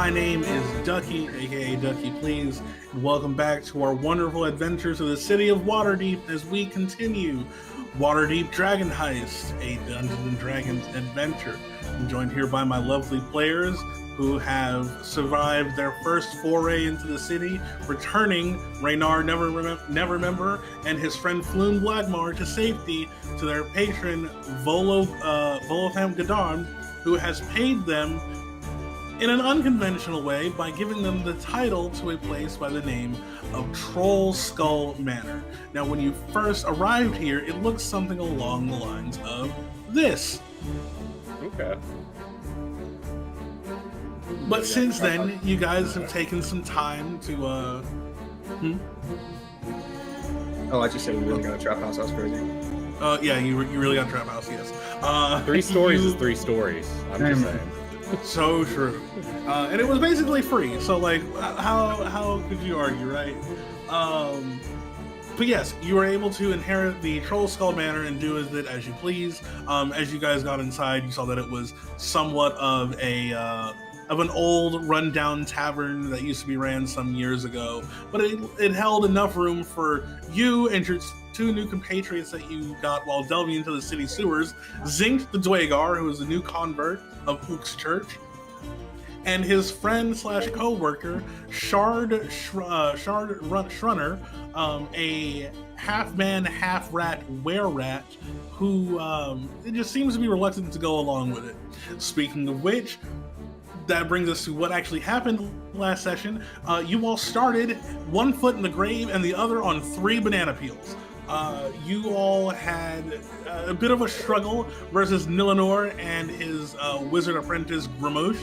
My name is Ducky, aka Duckieplaz, and welcome back to our wonderful adventures of the city of Waterdeep as we continue Waterdeep Dragon Heist, a Dungeons and Dragons adventure. I'm joined here by my lovely players who have survived their first foray into the city, returning Raynar Nevermember and his friend Floon Blackmar to safety to their patron Volofam Gadon, who has paid them in an unconventional way by giving them the title to a place by the name of Troll Skull Manor. Now, when you first arrived here, it looks something along the lines of this. Okay. But since then, you guys have taken some time to, Oh, I just said we really got a trap house. That was crazy. Yeah, you really got a trap house, yes. 3 stories is 3 stories. I'm just saying. So true. And it was basically free, so like, how could you argue, right? But yes, you were able to inherit the Troll Skull Manor and do with it as you please. As you guys got inside, you saw that it was somewhat of an old rundown tavern that used to be ran some years ago, but it held enough room for you and your 2 new compatriots that you got while delving into the city sewers, Zinc the Dwagar, who is a new convert of Ook's Church, and his friend slash co-worker, Shard Shrunner, a half-man, half-rat were-rat, who it just seems to be reluctant to go along with it. Speaking of which, that brings us to what actually happened last session. You all started 1 foot in the grave and the other on 3 banana peels. You all had a bit of a struggle versus Nilanor and his wizard apprentice Gramosh,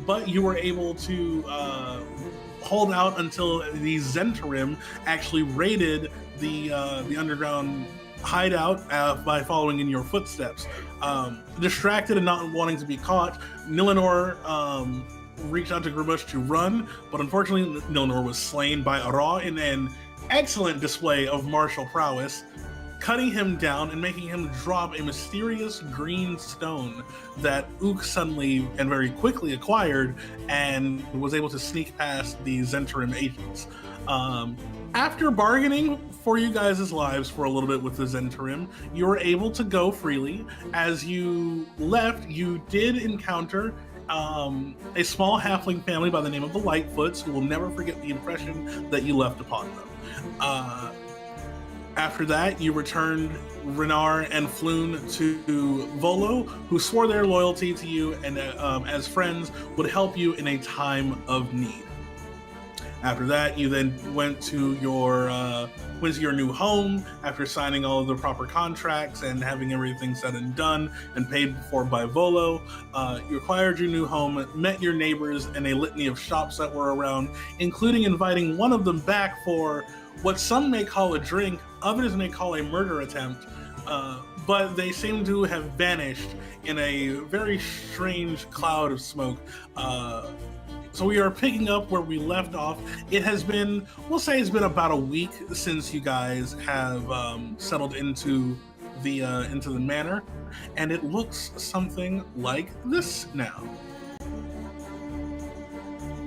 but you were able to hold out until the Zentarim actually raided the underground hideout by following in your footsteps. Distracted and not wanting to be caught, Nilanor reached out to Gramosh to run, but unfortunately Nilanor was slain by Ara in an excellent display of martial prowess, cutting him down and making him drop a mysterious green stone that Ook suddenly and very quickly acquired and was able to sneak past the Zentarim agents. After bargaining for you guys' lives for a little bit with the Zentarim, you were able to go freely. As you left, you did encounter a small halfling family by the name of the Lightfoots, who will never forget the impression that you left upon them. After that, you returned Renar and Floon to Volo, who swore their loyalty to you and as friends would help you in a time of need. After that, you then went to your new home after signing all of the proper contracts and having everything said and done and paid for by Volo. You acquired your new home, met your neighbors and a litany of shops that were around, including inviting one of them back for what some may call a drink, others may call a murder attempt, but they seem to have vanished in a very strange cloud of smoke. So we are picking up where we left off. It has been, we'll say it's been about a week since you guys have settled into the manor, and it looks something like this now.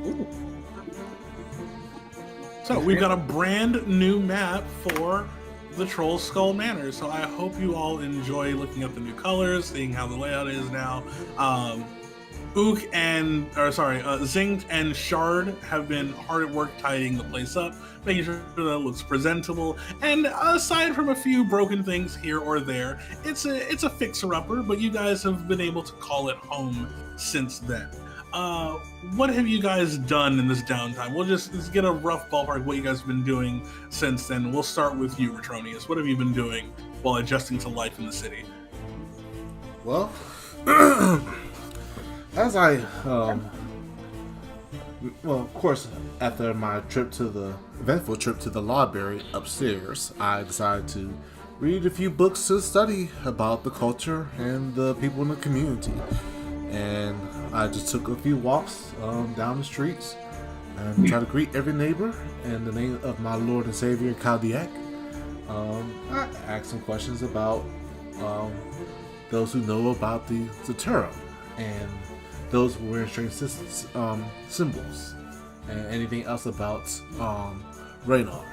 Ooh. So we've got a brand new map for the Troll Skull Manor. So I hope you all enjoy looking at the new colors, seeing how the layout is now. Zinc and Shard have been hard at work tidying the place up, making sure that it looks presentable. And aside from a few broken things here or there, it's a fixer-upper, but you guys have been able to call it home since then. What have you guys done in this downtime? Let's get a rough ballpark of what you guys have been doing since then. We'll start with you, Retronius. What have you been doing while adjusting to life in the city? Well, as I, of course, after my eventful trip to the library upstairs, I decided to read a few books to study about the culture and the people in the community. And I just took a few walks down the streets and tried to greet every neighbor in the name of my Lord and Savior, Kaldiak. I asked some questions about those who know about the Zentarim and those were wearing strange symbols. And anything else about Reynard?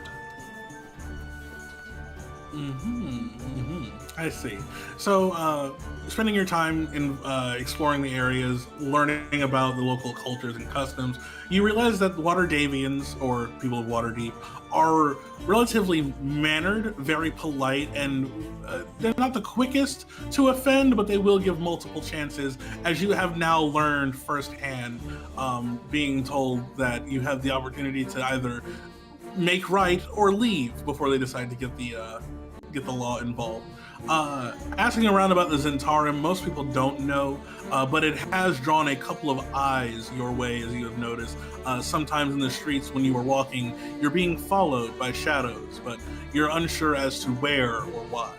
I see. So, spending your time in exploring the areas, learning about the local cultures and customs, you realize that Waterdavians, or people of Waterdeep, are relatively mannered, very polite, and they're not the quickest to offend, but they will give multiple chances, as you have now learned firsthand, being told that you have the opportunity to either make right or leave before they decide to get the law involved. Asking around about the Zentarim, most people don't know, but it has drawn a couple of eyes your way, as you have noticed. Sometimes in the streets when you are walking, you're being followed by shadows, but you're unsure as to where or why.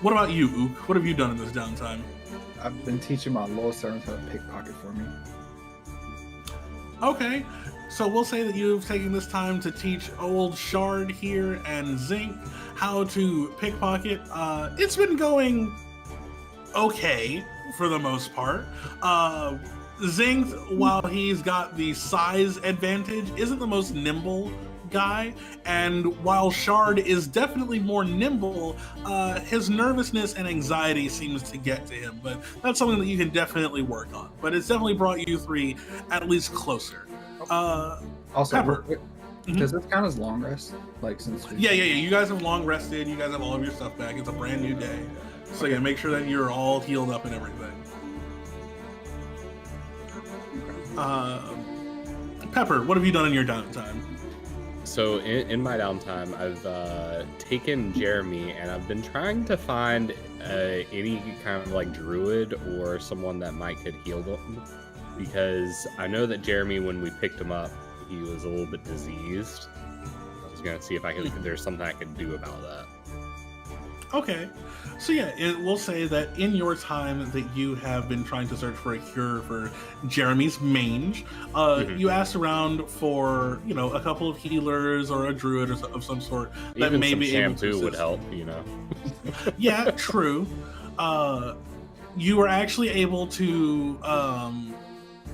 What about you, Ook? What have you done in this downtime? I've been teaching my loyal servants how to pickpocket for me. Okay, so we'll say that you've taken this time to teach old Shard here and Zinc how to pickpocket. It's been going okay for the most part. Zinc, while he's got the size advantage, isn't the most nimble guy, and while Shard is definitely more nimble, his nervousness and anxiety seems to get to him, but that's something that you can definitely work on. But it's definitely brought you three at least closer. Also, Pepper. Does this count as long rest? Like since Yeah. You guys have long rested. You guys have all of your stuff back. It's a brand new day. So yeah, make sure that you're all healed up and everything. Pepper, what have you done in your downtime? So in my downtime, I've taken Jeremy and I've been trying to find any kind of like druid or someone that might could heal them, because I know that Jeremy, when we picked him up, he was a little bit diseased. I was gonna see if if there's something I could do about that. Okay, so yeah, we'll say that in your time that you have been trying to search for a cure for Jeremy's mange, you asked around for, a couple of healers or a druid or of some sort that Even may some be able to shampoo would assist. help, Yeah, true. You were actually able to,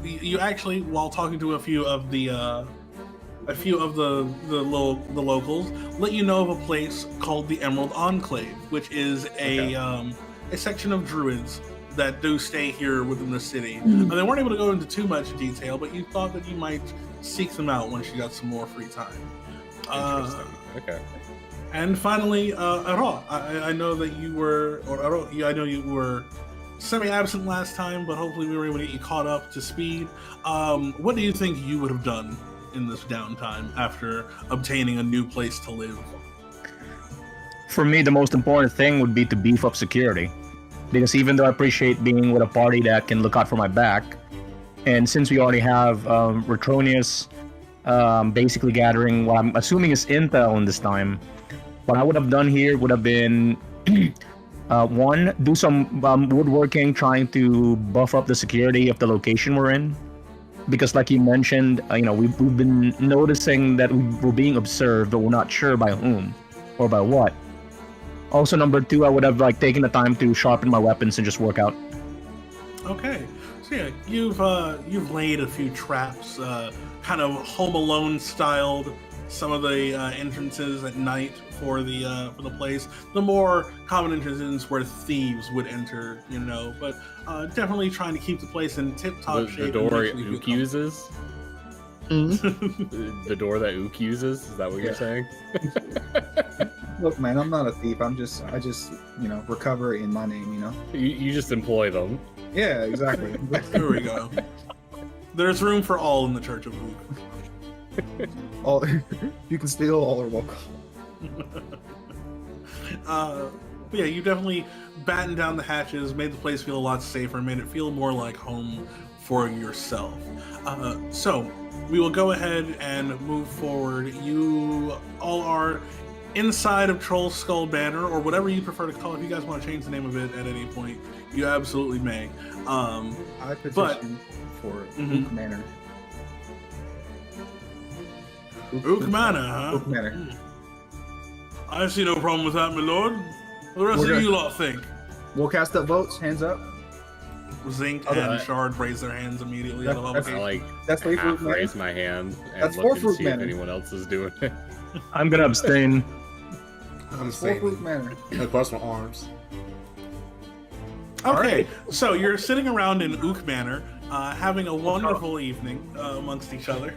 you actually, while talking to a few of the locals, let you know of a place called the Emerald Enclave, which is a section of druids that do stay here within the city. They weren't able to go into too much detail, but you thought that you might seek them out once you got some more free time. Interesting. Okay. And finally, Aro, I know that you were, I know you were semi-absent last time, but hopefully we were able to get you caught up to speed. What do you think you would have done in this downtime after obtaining a new place to live? For me, the most important thing would be to beef up security. Because even though I appreciate being with a party that can look out for my back, and since we already have Retronius basically gathering what I'm assuming is intel in this time, what I would have done here would have been one, do some woodworking, trying to buff up the security of the location we're in. Because like you mentioned, we've been noticing that we're being observed, but we're not sure by whom or by what. Also, number two, I would have taken the time to sharpen my weapons and just work out. Okay, so yeah, you've laid a few traps, kind of Home Alone styled some of the entrances at night for the place. The more common entrances where thieves would enter, but definitely trying to keep the place in tip-top shape. The door Ook uses? The door that Ook uses? Is that what you're saying? Look, man, I'm not a thief. I just recover in my name. You just employ them. Yeah, exactly. There we go. There's room for all in the Church of Ook. All you can steal, all are welcome. But yeah, you definitely battened down the hatches, made the place feel a lot safer, made it feel more like home for yourself. So we will go ahead and move forward. You all are inside of Troll Skull Banner, or whatever you prefer to call it. If you guys want to change the name of it at any point, you absolutely may. I petition for Ook Manor. Ook Manor, huh? Ook Manor. I see no problem with that, my lord. What the rest of you lot think? We'll cast up votes. Hands up. Zinc Okay. and Shard raise their hands immediately out of That's- I obligation. like That's three half fruit mana. raise my hand and That's look 4 and fruit see if mana. anyone else is doing it. I'm gonna abstain. I'm 4 fruit saying mana. across my arms. Okay, so you're sitting around in Ook Manor, having a wonderful evening amongst each other.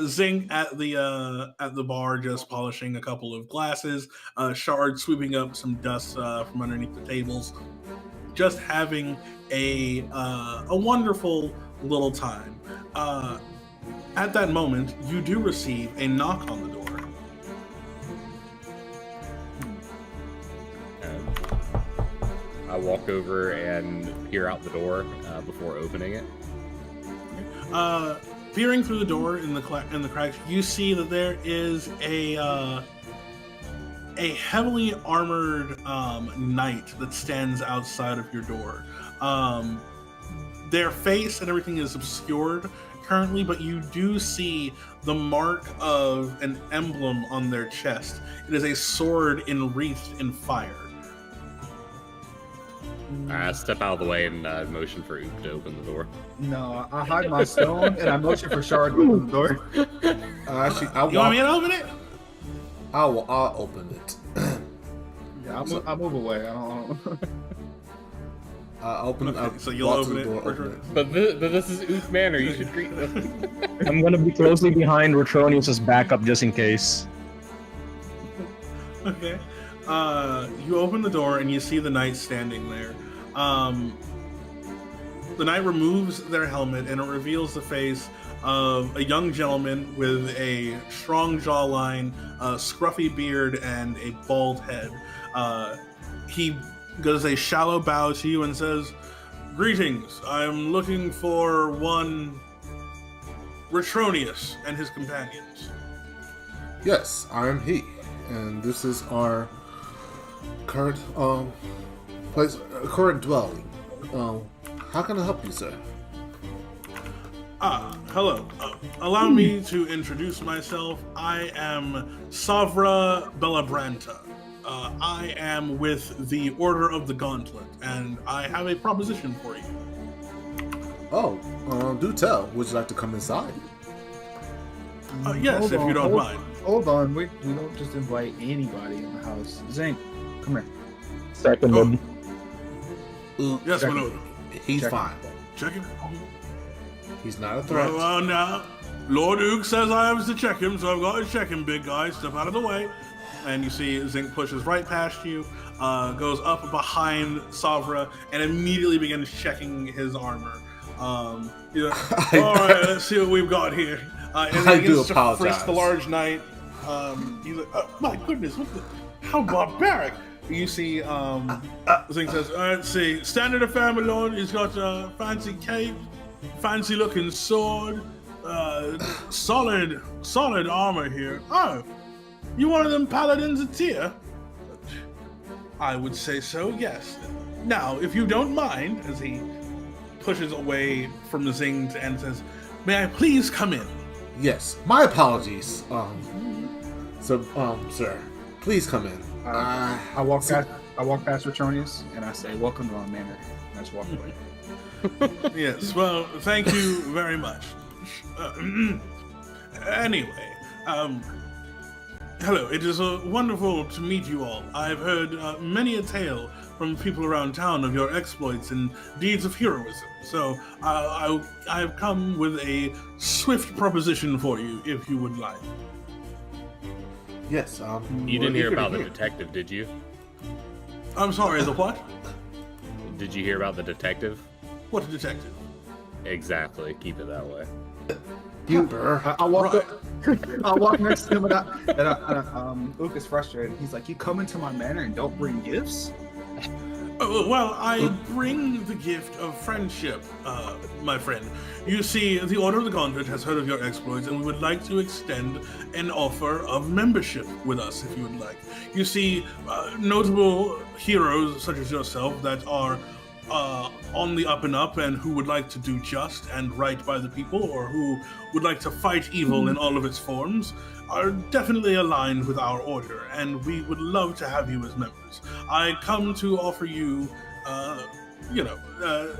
Zing at the bar, just polishing a couple of glasses. Shard sweeping up some dust from underneath the tables. Just having a wonderful little time. At that moment, you do receive a knock on the door. I walk over and peer out the door before opening it. Peering through the door in the cracks, you see that there is a heavily armored knight that stands outside of your door. Their face and everything is obscured currently, but you do see the mark of an emblem on their chest. It is a sword enwreathed in fire. I step out of the way and motion for Ook to open the door. No, I hide my stone and I motion for Shard to open the door. Actually, You want me to open it? I'll open it. Yeah, I'll move away. I don't. Open it. Okay, so you'll walk to open the it. door, open it. But this is Ook Manor. You should greet them. I'm gonna be closely behind Retronius' backup just in case. Okay. You open the door and you see the knight standing there. The knight removes their helmet and it reveals the face of a young gentleman with a strong jawline, a scruffy beard, and a bald head. He does a shallow bow to you and says, "Greetings. I'm looking for one Retronius and his companions." Yes, I am he, and this is our current current dwelling. How can I help you, sir? Hello. Allow me to introduce myself. I am Savra Bellabranta. I am with the Order of the Gauntlet, and I have a proposition for you. Oh, do tell. Would you like to come inside? Yes, if you don't mind. Hold on, we don't just invite anybody in the house. Zink, come here. Seconded. Yes, Check my it. lord. He's Check. fine. Check him. He's not a threat. Well, now, Lord Ook says I have to check him, so I've got to check him, big guy. Step out of the way. And you see Zink pushes right past you, goes up behind Savra, and immediately begins checking his armor. He's like, all right, let's see what we've got here. And I then do begins to apologize. frisk the large knight. He's like, oh, my goodness, how barbaric. You see, Zink says, all right, let's see, standard affair, my lord. He's got a fancy cape, fancy looking sword, solid armor here. Oh, you one of them paladins of Tyr? I would say so, yes. Now, if you don't mind, as he pushes away from Zing and says, may I please come in? Yes, my apologies. Sir, please come in. I walk past Retronius and I say, "Welcome to our manor." And I just walk away. Yes, well, thank you very much. Anyway, hello, it is wonderful to meet you all. I've heard many a tale from people around town of your exploits and deeds of heroism, so I've come with a swift proposition for you, if you would like. Yes. You didn't hear about the detective, did you? I'm sorry, the what? Did you hear about the detective? What detective? Exactly. Keep it that way. I walk Right. up. I walk next to him and Luke is frustrated. He's like, "You come into my manor and don't bring gifts?" Well, I bring the gift of friendship, my friend. You see, the Order of the Gauntlet has heard of your exploits, and we would like to extend an offer of membership with us, if you would like. You see, notable heroes such as yourself that are on the up and up and who would like to do just and right by the people, or who would like to fight evil in all of its forms, are definitely aligned with our order, and we would love to have you as members. I come to offer you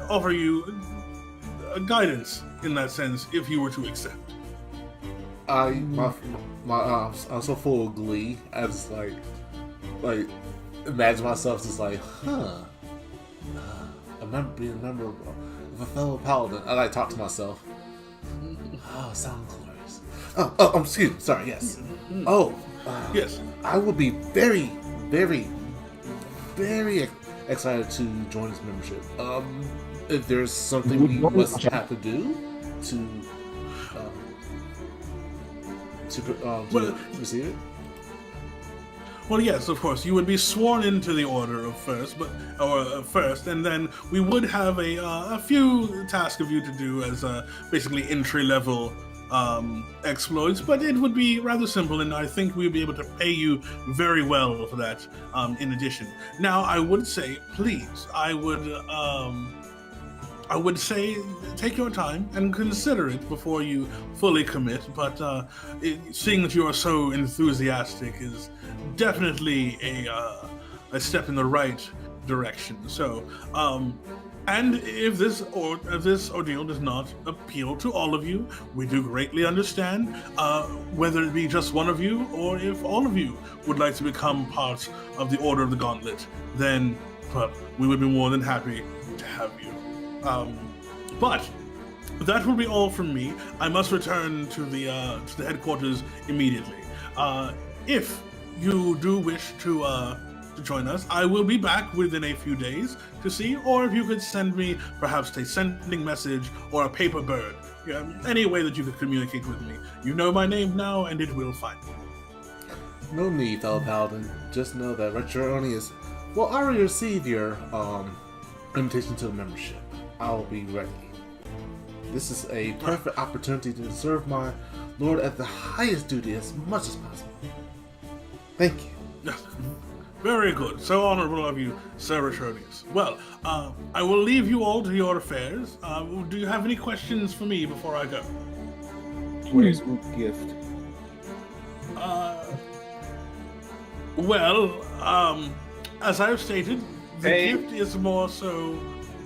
offer you guidance in that sense if you were to accept. I'm so full of glee. I just like imagine myself just like, being a member of a fellow paladin. I like talk to myself. Oh, sound glorious. Excuse me. Sorry. Yes. Yes. I would be very, very, very excited to join this membership. If there's something we must have to do to receive it. Well, yes, of course. You would be sworn into the order first, and then we would have a few tasks of you to do as basically entry-level exploits, but it would be rather simple, and I think we'd be able to pay you very well for that. In addition, now I would say, please, I would say take your time and consider it before you fully commit, but seeing that you are so enthusiastic is definitely a step in the right direction. So, and if this ordeal does not appeal to all of you, we do greatly understand, whether it be just one of you or if all of you would like to become part of the Order of the Gauntlet, then we would be more than happy to have you. But that will be all from me. I must return to the headquarters immediately. If you do wish to join us, I will be back within a few days to see, or if you could send me perhaps a sending message or a paper bird. Any way that you could communicate with me. You know my name now, and it will find me. No need, fellow paladin. Just know that Retronius will already receive your invitation to the membership. I'll be ready. This is a perfect opportunity to serve my lord at the highest duty as much as possible. Thank you. Very good. So honorable of you, Sir Retronius. Well, I will leave you all to your affairs. Do you have any questions for me before I go? Where's Ook's gift? Well, as I've stated, the gift is more so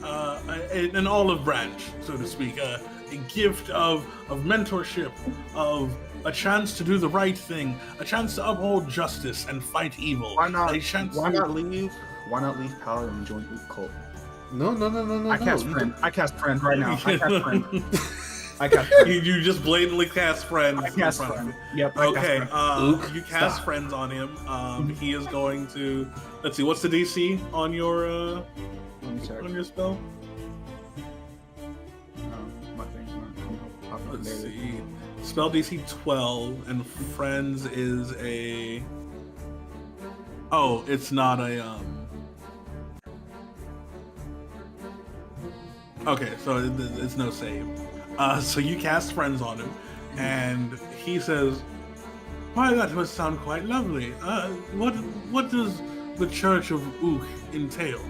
an olive branch, so to speak, a gift of mentorship, of a chance to do the right thing, a chance to uphold justice and fight evil. Why not? A chance Why not leave Paladin and join Ook cult? No. I cast friend. I cast friend right now. I cast friend. You just blatantly cast friends. I cast in front of friend. him. Yep. Okay. You cast Stop. friends on him. He is going to. Let's see. What's the DC on your Let me check. on your spell? My thing's not popping up Let's there. see. Spell DC 12, and friends is a. Oh, it's not a. Okay, so it's no save. So you cast friends on him, and he says, "Why, that must sound quite lovely. What does the Church of Ook entail?"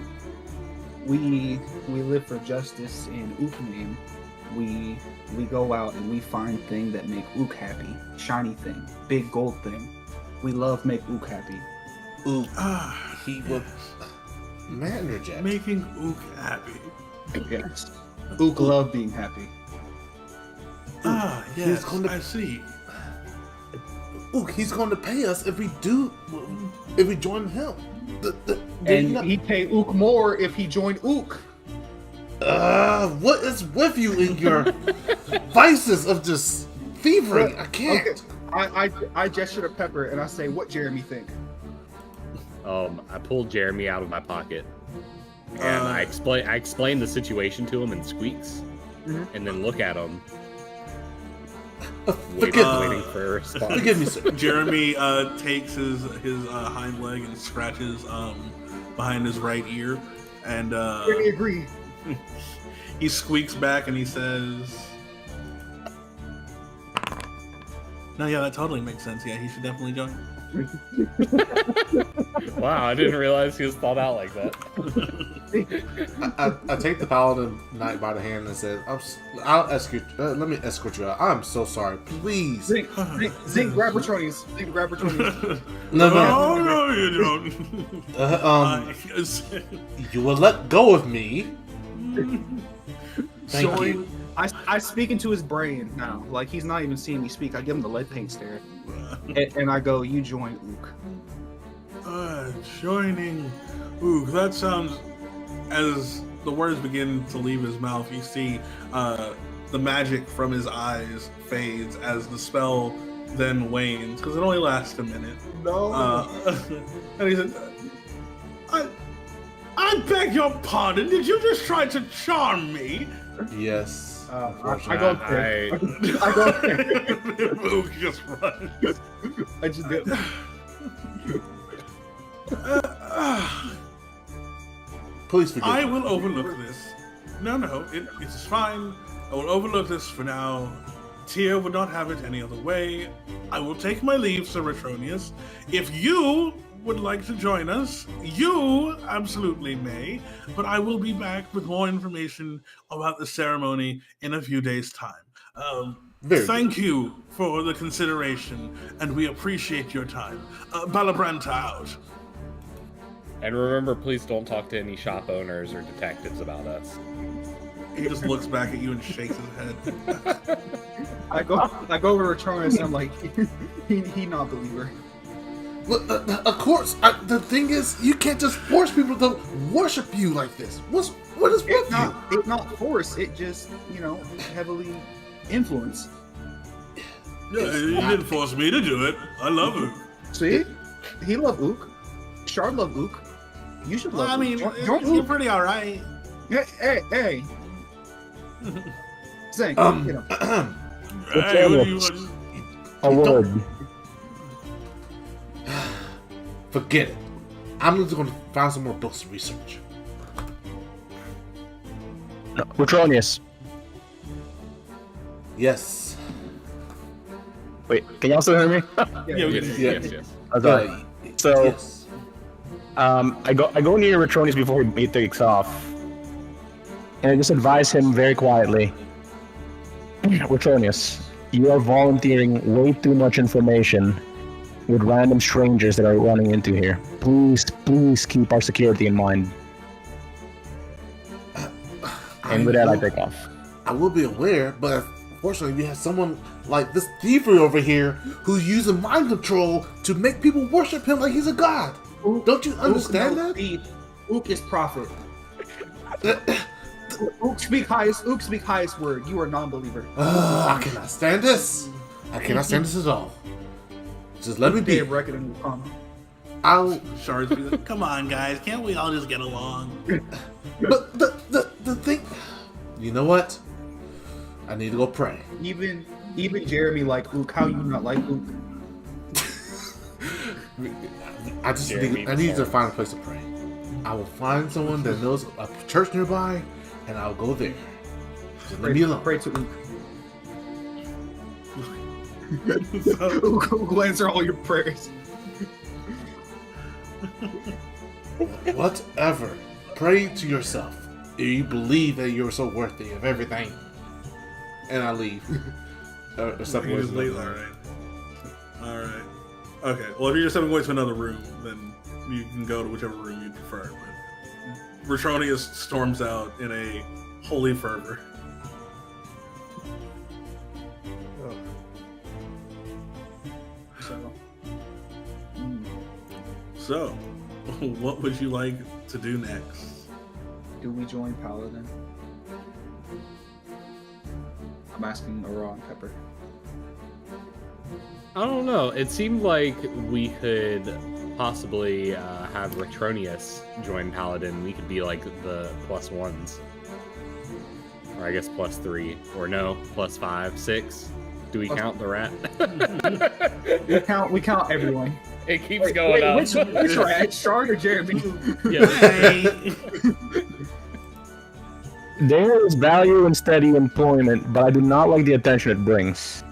We live for justice in Ook name. We go out and we find things that make Ook happy. Shiny thing, big gold thing. We love make Ook happy. Ook. He would. Manderjet. Making Ook happy. Yes. Ook love being happy. Yes, going to- I see. Ook, he's going to pay us if we join him. He'd pay Ook more if he joined Ook. What is with you in your vices of just thievery? I can't. Okay. I gesture to Pepper and I say, "What Jeremy think?" I pulled Jeremy out of my pocket, and I explain the situation to him in squeaks, and then look at him, waiting for a response. Forgive me, sir. Jeremy takes his hind leg and scratches behind his right ear, and Jeremy agree. he squeaks back and he says, "No, yeah, that totally makes sense. Yeah, he should definitely join." Wow, I didn't realize he was thought out like that. I take the paladin knight by the hand and said, "I'll escort. Let me escort you out. I'm so sorry. Please." Zink, grab Retronius. Zink, grab Retronius. No, you don't. You will let go of me Thank Join. you. I speak into his brain now. Like he's not even seeing me speak. I give him the lead paint stare, and I go, "You join Ook." Joining. Ooh, that sounds. As the words begin to leave his mouth, you see the magic from his eyes fades as the spell then wanes because it only lasts a minute. No. And he said, I beg your pardon. Did you just try to charm me?" Yes. I go up there. I go up there. Ook just runs. I just do. Please forgive I me. will overlook this. No, it's fine. I will overlook this for now. Tyr would not have it any other way. I will take my leave, Sir Retronius. If you would like to join us, you absolutely may, but I will be back with more information about the ceremony in a few days' time. Thank you for the consideration, and we appreciate your time. Balabranta out. And remember, please don't talk to any shop owners or detectives about us. He just looks back at you and shakes his head. I go over to Retronus and I'm like, he not believer. But, of course, the thing is, you can't just force people to worship you like this. What is with you? It's not force. It just heavily influence. Yeah, you didn't force me to do it. I love her. See, he love Ook. Shard love Ook. You should love. I mean, Ook. you're pretty all right. Hey. Zane, get him. Hey, what do you want? A word. Forget it. I'm just going to find some more books to research. No, Retronius. Yes. Wait, can y'all still hear me? Yeah, we Yes, can. yes. Okay. So, yes. I go near Retronius before he takes off, and I just advise him very quietly. Retronius, you are volunteering way too much information with random strangers that are running into here. Please keep our security in mind. And with that, I take off. I will be aware, but unfortunately, we have someone like this thievery over here who's using mind control to make people worship him like he's a god. Don't you understand that? Ook is prophet. Ook speak highest word. You are a non-believer. I cannot stand this. I cannot stand this at all. Just let me Day be. of reckoning will come. I'll. Shards be like, come on, guys, can't we all just get along? But the thing. You know what? I need to go pray. Even Jeremy like Ook. How you not like Ook? I just Jeremy need to find a place to pray. I will find someone that knows a church nearby, and I'll go there. Just let me alone. Pray to Ook. So, Ook will answer all your prayers. Whatever. Pray to yourself. If you believe that you're so worthy of everything. And I leave. Or something. you just leave, all right. Okay, well, if you're just stepping away to another room, then you can go to whichever room you prefer. But Retronius storms out in a holy fervor. So, what would you like to do next? Do we join Paladin? I'm asking Aura and Pepper. I don't know. It seemed like we could possibly have Retronius join Paladin. We could be like the +1s. Or I guess +3. Or no, +5, 6. Do we count the rat? We count everyone. It keeps going up. Which rat? Shard or Jeremy? Yeah. Hey. There is value in steady employment, but I do not like the attention it brings.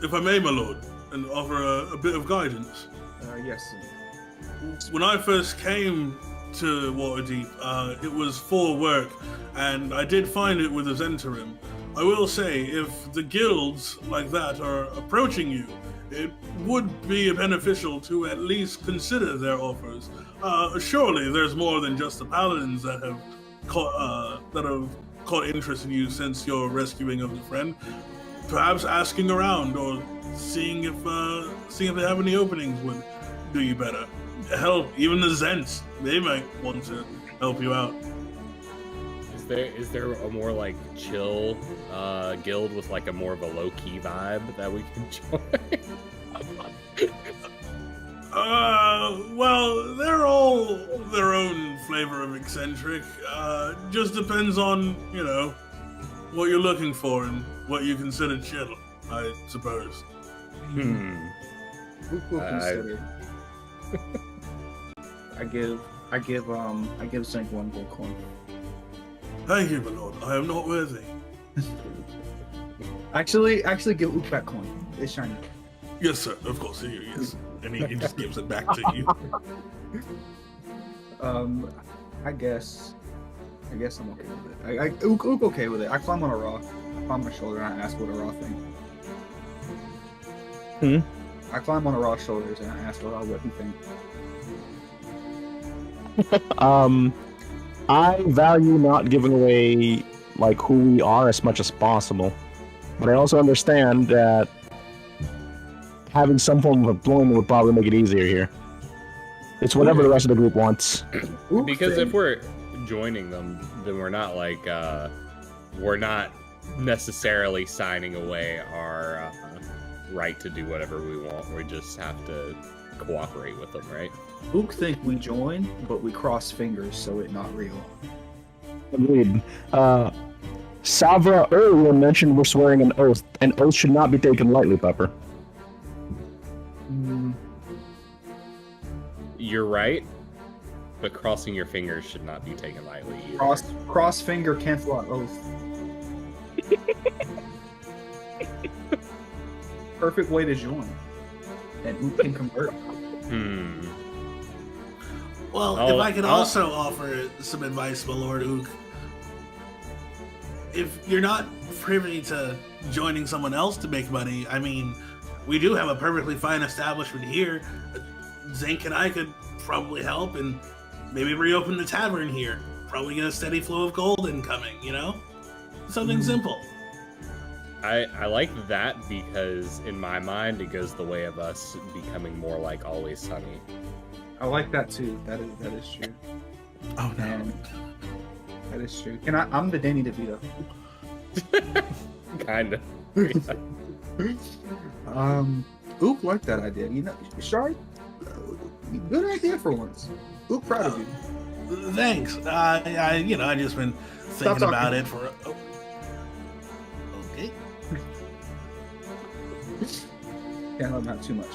If I may, my lord, and offer a bit of guidance. Yes. When I first came to Waterdeep, it was for work, and I did find it with a Zentarim. I will say, if the guilds like that are approaching you, it would be beneficial to at least consider their offers. Surely there's more than just the paladins that have caught interest in you since your rescuing of the friend. Perhaps asking around or seeing if they have any openings would do you better. Hell, even the Zents, they might want to help you out. Is there a more like chill guild with like a more of a low key vibe that we can join? Well, they're all their own flavor of eccentric. Just depends on, what you're looking for and what you consider chill, I suppose. Who consider? I give Zink 1 gold coin. Thank you, my lord. I am not worthy. Actually, give Ook that coin. It's shiny. Yes, sir. Of course. Here, yes. And he just gives it back to you. I guess I'm okay with it. Ook okay with it. I climb on a rock. I climb on my shoulder and I ask what a raw thing. I climb on a raw shoulders and I ask what he think. I value not giving away like who we are as much as possible, but I also understand that having some form of employment would probably make it easier here. It's whatever the rest of the group wants. Because if we're joining them, then we're not like we're not necessarily signing away our right to do whatever we want. We just have to cooperate with them, right? Ook think we join, but we cross fingers so it's not real. Agreed. Savra earlier mentioned we're swearing an oath. An oath should not be taken lightly, Pepper. You're right, but crossing your fingers should not be taken lightly either. Cross finger cancel out oath. Perfect way to join. And Ook can convert. Well, if I could also offer some advice, my lord Ook. If you're not privy to joining someone else to make money, I mean, we do have a perfectly fine establishment here. Zink and I could probably help and maybe reopen the tavern here. Probably get a steady flow of gold incoming, Something simple. I like that because in my mind it goes the way of us becoming more like Always Sunny. I like that too. That is true. Oh no. And that is true. I'm the Danny DeVito. Kind of. Ook liked that idea. Shard, good idea for once. Ook proud of you. Thanks. I just been thinking about it for. Okay. Can't let him have too much.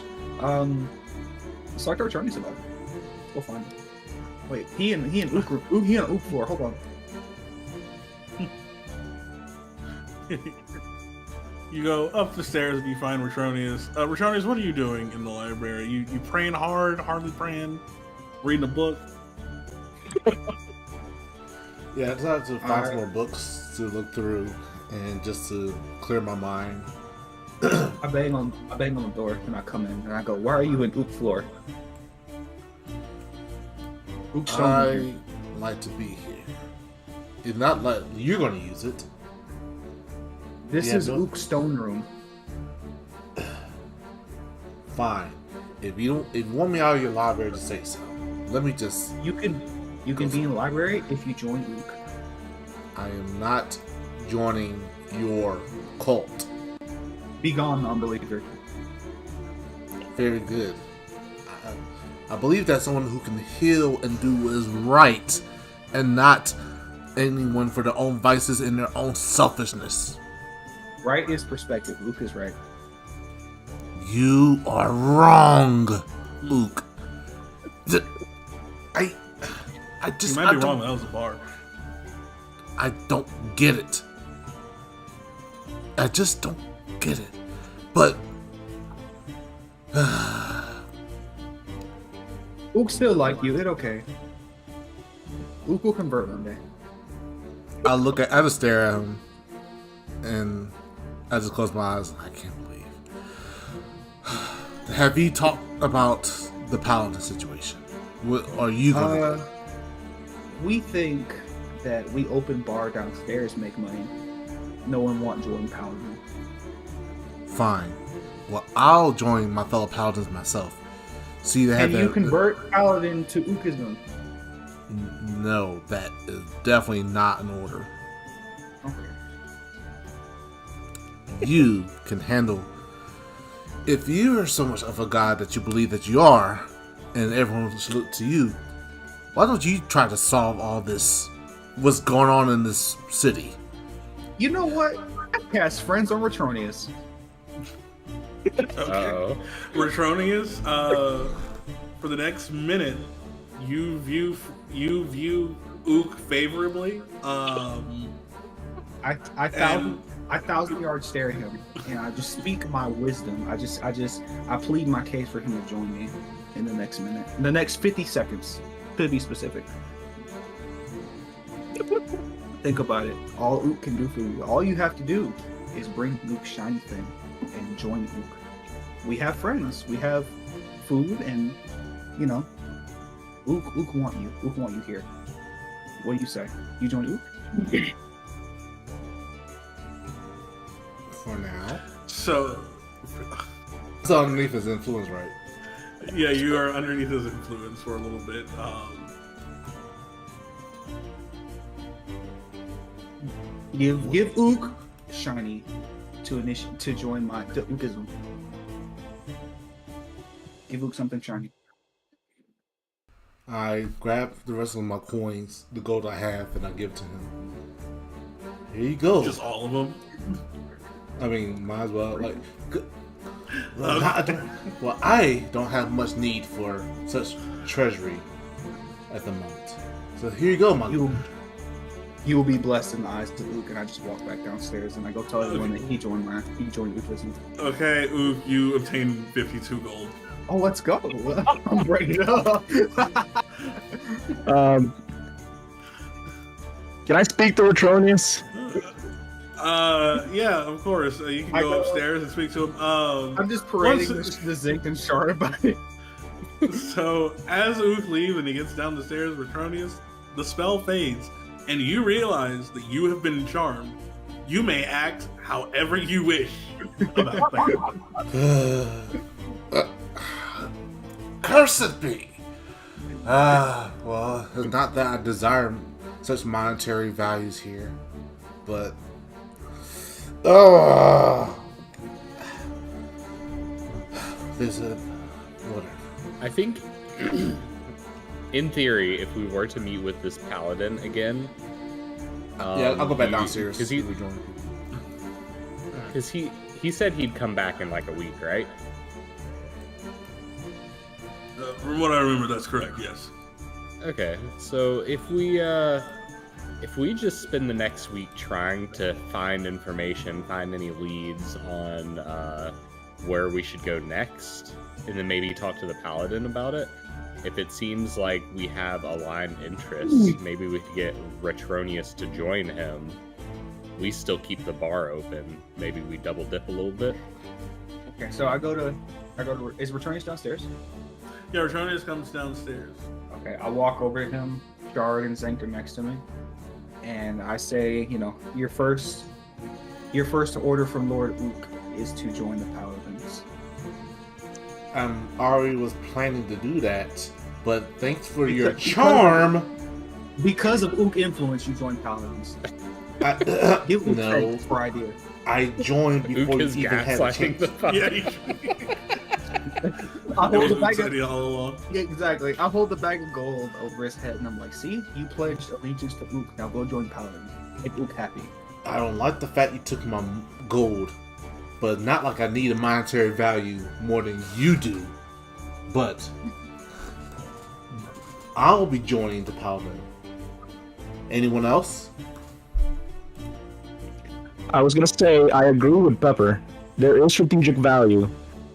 Let's talk to our attorneys about it. We'll find him. Wait, he and Ook floor. Hold on. You go up the stairs and you find Retronius. Retronius, what are you doing in the library? You praying hardly praying, reading a book? Yeah, I decided to find some more books to look through and just to clear my mind. I bang on the door and I come in and I go, "Why are you in Ook floor?" I like to be here. It's not like you're going to use it. This is Ook stone room. Fine. If you want me out of your library to say so. Let me just. You can be in the library if you join Ook. I am not joining your cult. Be gone, unbeliever. Very good. I believe that someone who can heal and do what is right, and not anyone for their own vices and their own selfishness. Right is perspective. Ook is right. You are wrong, Ook. I just. You might be wrong. That was a bar. I don't get it. I just don't get it. But. Ook still like you. It's okay. Ook will convert one day. I just stare at him, and I just close my eyes. I can't believe. Have you talked about the paladin situation? What are you going to do? We think that we open bar downstairs, make money. No one want join Paladin. Fine. Well, I'll join my fellow paladins myself. See, they have And you convert Paladin to Ukism. No, that is definitely not in order. Okay. You can handle. If you are so much of a god that you believe that you are, and everyone should look to you, why don't you try to solve all this? What's going on in this city? You know what? I cast friends on Retronius. Uh-oh. Retronius, for the next minute, you view Ook favorably. I thousand yard stare at him, and I just speak my wisdom. I plead my case for him to join me in the next minute, in the next 50 seconds, to be specific. Think about it. All Ook can do for you. All you have to do is bring Ook's shiny thing and join Ook. We have friends. We have food, and you know, Ook want you. Ook want you here. What do you say? You join Ook? For now. So, It's underneath his influence, right? yeah, you are underneath his influence for a little bit. Give Ook shiny to join my Ookism. Give Ook something shiny. I grab the rest of my coins, the gold I have, and I give to him. Here you go. Just all of them. I mean, might as well. I don't have much need for such treasury at the moment. So here you go, my You will be blessed in the eyes to Ook, and I just walk back downstairs and I go tell everyone that he joined Ookism. Okay, Ook, you obtain 52 gold. Oh, let's go! I'm breaking up. Can I speak to Retronius? Yeah, of course. You can go upstairs and speak to him. I'm just parading the zinc and shard about it. So, as Ook leaves and he gets down the stairs, Retronius, the spell fades, and you realize that you have been charmed. You may act however you wish about that. Cursed be! Well, it's not that I desire such monetary values here, but there's a whatever. I think, in theory, if we were to meet with this paladin again, Yeah, I'll go back downstairs. Because he said he'd come back in like a week, right? From what I remember, that's correct, yes. Okay, so if we just spend the next week trying to find information, find any leads on where we should go next, and then maybe talk to the paladin about it, if it seems like we have aligned interests, maybe we could get Retronius to join him. We still keep the bar open. Maybe we double dip a little bit. Okay, so I go to. Is Retronius downstairs? Yeah, Retronius comes downstairs. Okay, I walk over to him. Shard and Zinc are next to me, and I say, you know, your first order from Lord Ook is to join the Paladins. Ari was planning to do that, but thanks for your charm. Because of Ook influence, you join Paladins. Give Ook credit for idea. I joined before Ook you is even had a gaslighting chance. the paladin. Yeah, I hold the Ook bag said of, it all along. yeah, exactly. I hold the bag of gold over his head, and I'm like, "See, you pledged allegiance to Ook. Now go join Paladins. Make Ook happy." I don't like the fact you took my gold, but not like I need a monetary value more than you do. But I'll be joining the Paladin. Anyone else? I was gonna say I agree with Pepper. There is strategic value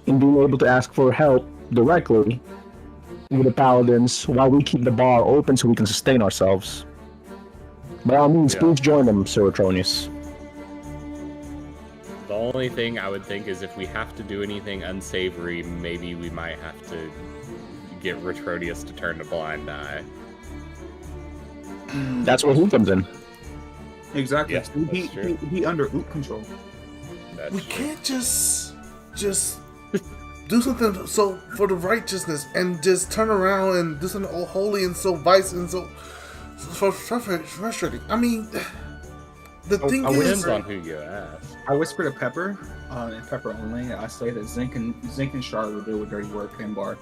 in being able to ask for help directly with the paladins while we keep the bar open so we can sustain ourselves. By all means, please join them, Sir Retronius. The only thing I would think is if we have to do anything unsavory, maybe we might have to get Retronius to turn a blind eye. That's where he comes in. Exactly. Yeah, So that's true. he under Ook control. That's We true. can't just do something so for the righteousness and just turn around and do something all holy and so vice and so frustrating. I mean, the thing I is, Depends on who you ask. I whisper to Pepper, and Pepper only. I say that Zink and Shar will do a dirty work in bar.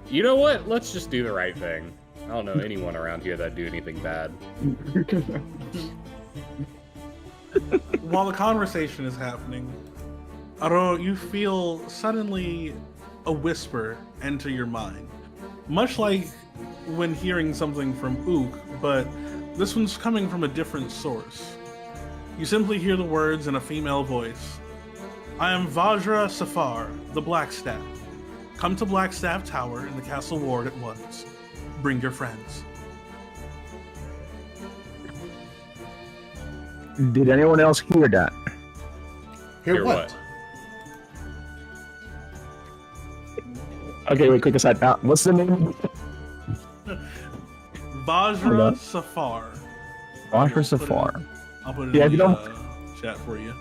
You know what? Let's just do the right thing. I don't know anyone around here that do anything bad. While the conversation is happening, Aro, you feel suddenly a whisper enter your mind. Much like when hearing something from Ook, but this one's coming from a different source. You simply hear the words in a female voice. I am Vajra Safar, the Blackstaff. Come to Blackstaff Tower in the Castle Ward at once. Bring your friends. Did anyone else hear that? hear what? Okay, wait, quick aside. What's the name? Vajra Safar. Vajra Safar. I'll put it Yeah, in you the don't- chat for you.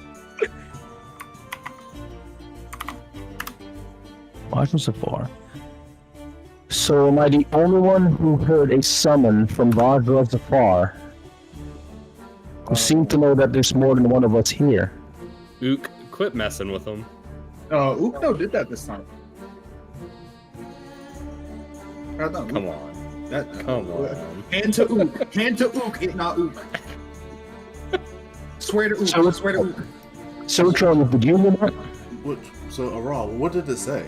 Vajra Safar. So am I the only one who heard a summon from Vajra Safar? Who seemed to know that there's more than one of us here? Ook, quit messing with them. Ook no did that this time. I thought Come on. That, Come on. Hand to Ook. Hand to Ook. It not Ook. Swear to Ook. So it's- Swear to Ook. So Charlie, did you hear that? So, Aral, what did it say?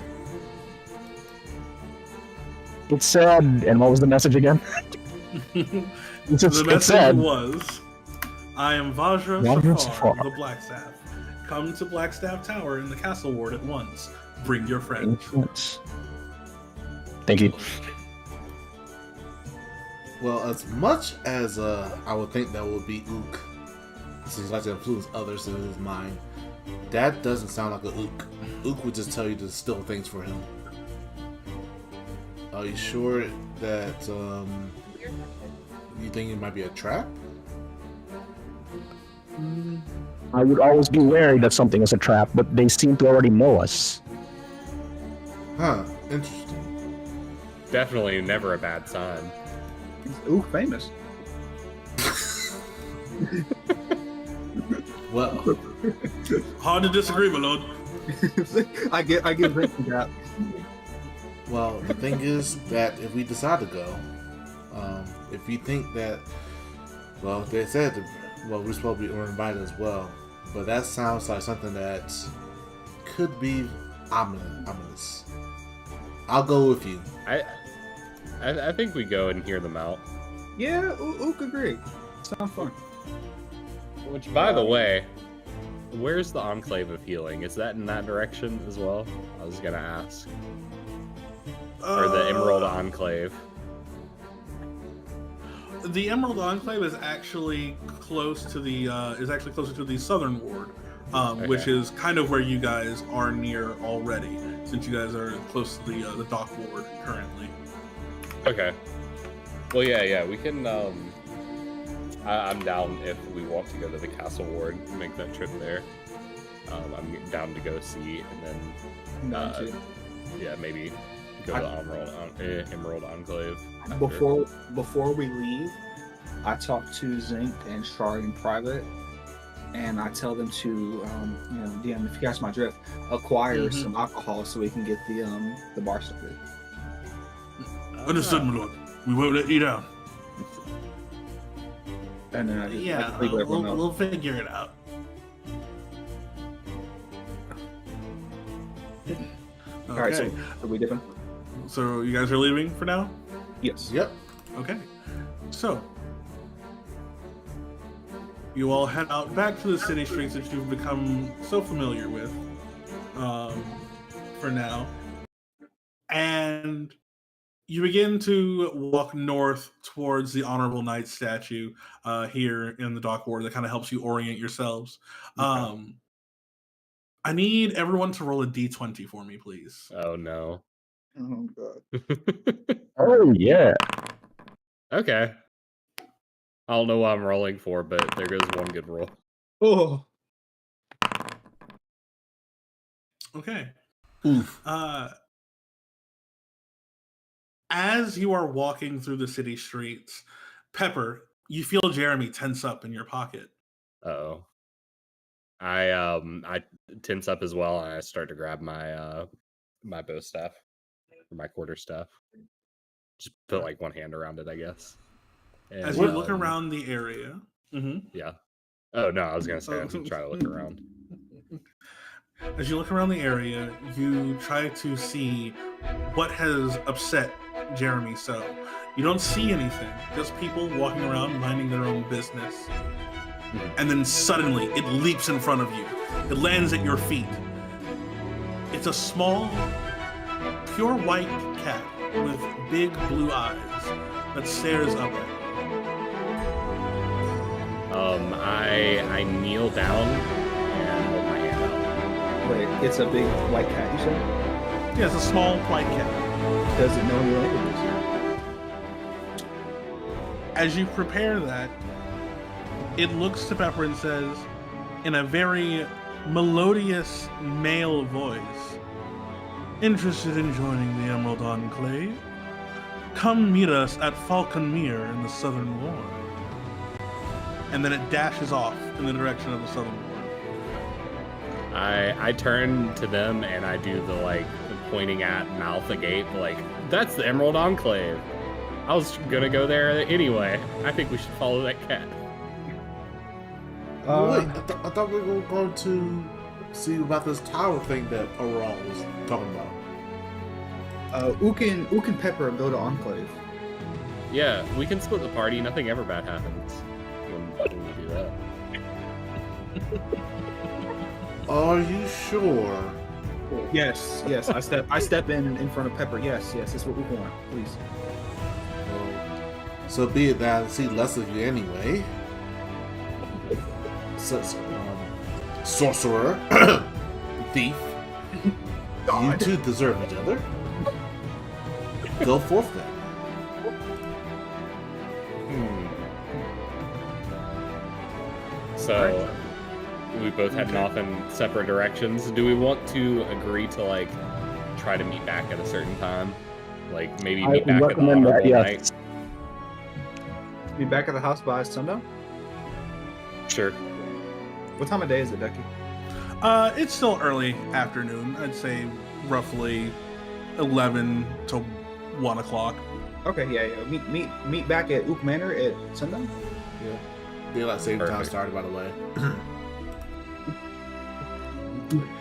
It said, and what was the message again? The It message said, was, I am Vajra Vajra Safar, Safar. the Blackstaff. Come to Blackstaff Tower in the Castle Ward at once. Bring your friends. influence. Thank you. Well, as much as I would think that would be Ook, since he likes to influence others in his mind, that doesn't sound like a Ook. Ook would just tell you to steal things for him. Are you sure that you think it might be a trap? I would always be wary that something is a trap, but they seem to already know us. Huh, interesting. Definitely never a bad sign. Ook famous. Well, Hard to disagree, my lord. I get Zink for that. well, the thing is that if we decide to go, if you think that, well, they said, well, we're supposed to be invited as well, but that sounds like something that could be ominous. I'll go with you. I think we go and hear them out. Yeah, Ook agree. Sounds fun. Which, by the way, where's the Enclave of Healing? Is that in that direction as well? I was gonna ask. Or the Emerald Enclave. The Emerald Enclave is actually close to the closer to the Southern Ward, which Okay. is kind of where you guys are near already, since you guys are close to the Dock Ward currently. Okay. Well, yeah, we can. I'm down if we want to go to the Castle Ward, make that trip there. I'm down to go see, and then Down yeah, maybe go to the Emerald Enclave. after. Before we leave, I talk to Zink and Shard in private, and I tell them to, DM, if you catch my drift, acquire some alcohol so we can get the bar started. Understood, my lord. We won't let you down. And then I just Yeah, leave everyone know. we'll figure it out. Okay. All right, so are we dipping? So you guys are leaving for now? Yes. Yep. Okay. So you all head out back to the city streets that you've become so familiar with for now. And you begin to walk north towards the Honorable Knight statue here in the Dock Ward that kind of helps you orient yourselves. I need everyone to roll a d20 for me, please. Oh no. Oh god. Oh yeah. Okay. I don't know what I'm rolling for, but there goes one good roll. Oh, Okay. Oof. As you are walking through the city streets, Pepper, you feel Jeremy tense up in your pocket. Uh-oh. I tense up as well, and I start to grab my my bow staff or my quarter staff. Just put like one hand around it, I guess. And, As you look around the area. Yeah. Oh no, I was gonna say I'm trying to look around. As you look around the area, you try to see what has upset Jeremy so. You don't see anything, just people walking around minding their own business. And then suddenly it leaps in front of you. It lands at your feet. It's a small, pure white cat with big blue eyes that stares up at you. I kneel down and hold my hand out. wait, it's a big white cat, you said? Yeah, it's a small white cat. Does it know any languages? As you prepare that, it looks to Pepper and says, in a very melodious male voice, "Interested in joining the Emerald Enclave? Come meet us at Falconmere in the Southern Ward." And then it dashes off in the direction of the Southern Ward. I turn to them and I do the like pointing at mouth agape, like, that's the Emerald Enclave. I was gonna go there anyway. I think we should follow that cat. Wait, I thought we were going to see about this tower thing that Aurora was talking about. Ook and Pepper go to Enclave. Yeah, we can split the party. Nothing ever bad happens when we do that. Are you sure? Yes. I step in front of Pepper. Yes, that's what we want. Please. Well, so be it that I see less of you anyway. Sorcerer, thief, you two deserve each other. Go forth then. So we both heading off in separate directions. Do we want to agree to like try to meet back at a certain time? Like maybe meet back at the honorable night? Be back at the house by sundown? Sure. What time of day is it, Ducky? It's still early afternoon. I'd say roughly 11 to 1 o'clock. Okay, yeah. Meet back at Ook Manor at sundown? Yeah. Daylight saving time Perfect. started, by the way.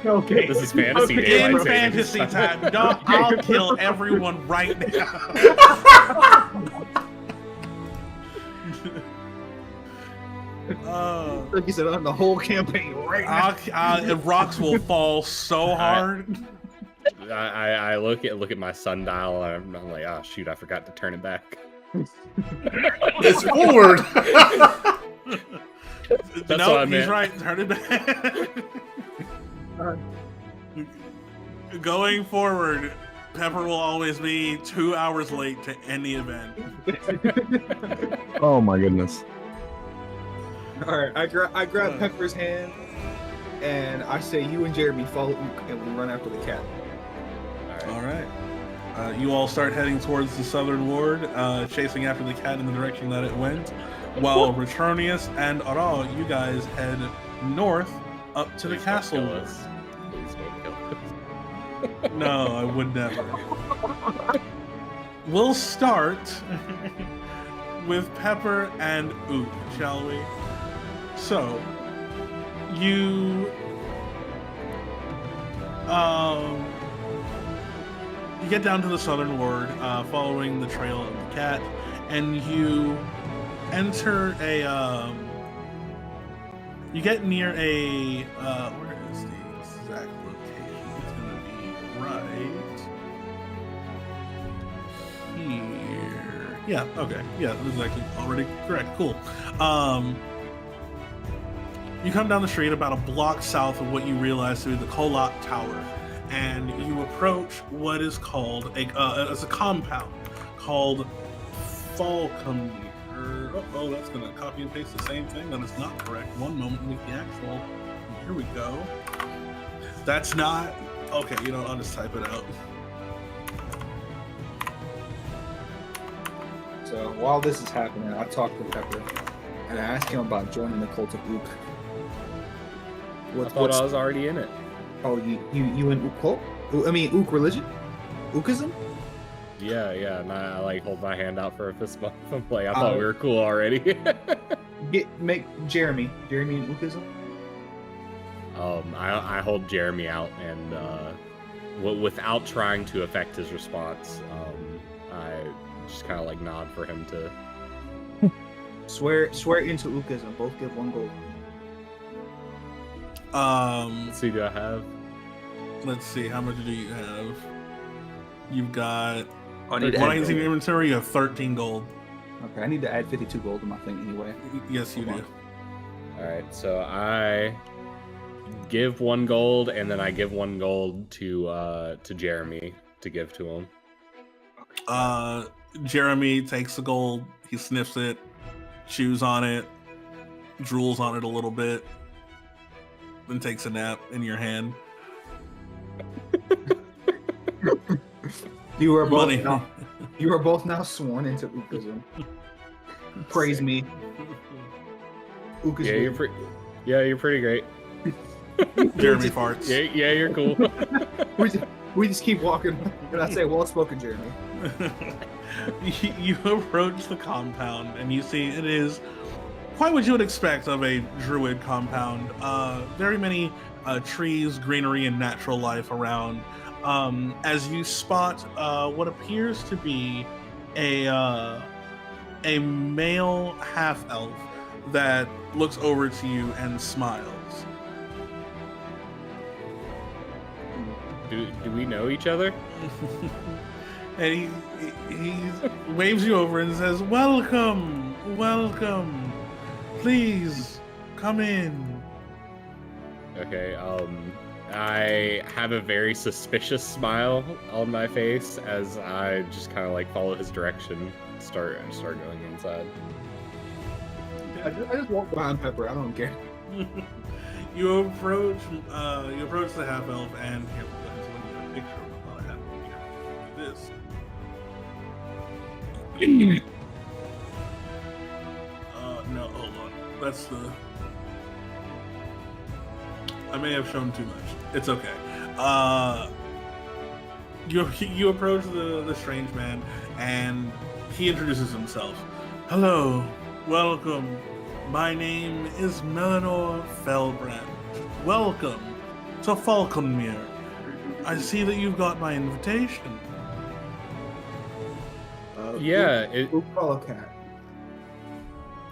Okay. This is fantasy In daylight savings fantasy time, I'll kill everyone right now. Like you said, on the whole campaign right now. Rocks will fall so hard. I look at my sundial and I'm like, oh shoot, I forgot to turn it back. It's forward! That's No, what I he's meant. right. Turn it back. Going forward, Pepper will always be 2 hours late to any event. Oh my goodness. All right, I grab Pepper's hand, and I say, "You and Jeremy follow Ook, and we run after the cat." All right. You all start heading towards the Southern Ward, chasing after the cat in the direction that it went, while Retronius and Aral, you guys head north up to the Please don't castle kill ward. us. Please don't kill us. No, I would never. We'll start with Pepper and Ook, shall we? So, you get down to the Southern Ward, following the trail of the cat, and you enter a you get near a where is the exact location? It's gonna be right here. Yeah, okay. Yeah, this is actually already correct. Cool. You come down the street about a block south of what you realize to be the Kolot Tower, and you approach what is called a compound called Falcon. Oh, that's gonna copy and paste the same thing. That is not correct. One moment with the actual. Here we go. That's not okay. You know, I'll just type it out. So while this is happening, I talked to Pepper and I asked him about joining the cult of Ook. I thought I was already in it. Oh, you in Ook cult? I mean, Ook religion? Ookism? Yeah, and I like hold my hand out for a fist bump. I'm like, I thought we were cool already. Make Jeremy in Ookism? I hold Jeremy out, and without trying to affect his response, I just kind of like nod for him to swear into Ookism. Both get 1 gold. Let's see, do I have? Let's see. How much do you have? You've got. I need to When add I see gold. your inventory, you have 13 gold. Okay, I need to add 52 gold to my thing anyway. Yes, you Hold do. All right, so I give 1 gold, and then I give 1 gold to Jeremy to give to him. Jeremy takes the gold. He sniffs it, chews on it, drools on it a little bit, then takes a nap in your hand. You are both Money. now. You are both now sworn into Ookism. Praise me. Ookism. You're pretty great. Jeremy farts. Yeah, you're cool. We just keep walking, and I say, "Well spoken, Jeremy." You approach the compound, and you see it is quite what you would expect of a druid compound. Very many trees, greenery, and natural life around. As you spot what appears to be a male half-elf that looks over to you and smiles. Do we know each other? And he waves you over and says, welcome, please come in. Okay, I have a very suspicious smile on my face as I just kind of like follow his direction, start going inside. I just walk behind Pepper. I don't care. You approach the half elf, and here when you have a picture of him, I have here. This. No, hold on. That's the. I may have shown too much. It's okay. You approach the strange man, and he introduces himself. Hello, welcome. My name is Melanor Felbrand. Welcome to Falconmere. I see that you've got my invitation. Yeah, Ook follow cat.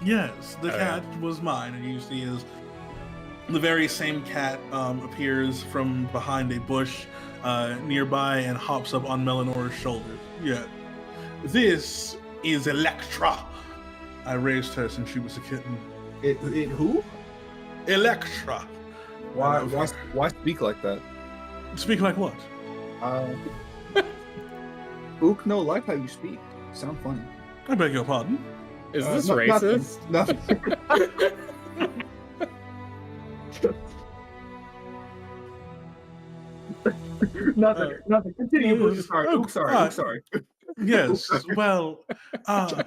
Yes, the Oh, cat was mine, and you see is the very same cat appears from behind a bush nearby and hops up on Melanor's shoulders. Yeah, this is Electra. I raised her since she was a kitten. It who? Electra. Why speak like that? Speak like what? Ook no like how you speak. Sound funny. I beg your pardon. is this No- racist? Nothing. Nothing. Nothing. Continue. Ook. Sorry. Ook. Sorry. Ook. Sorry. Yes, well, I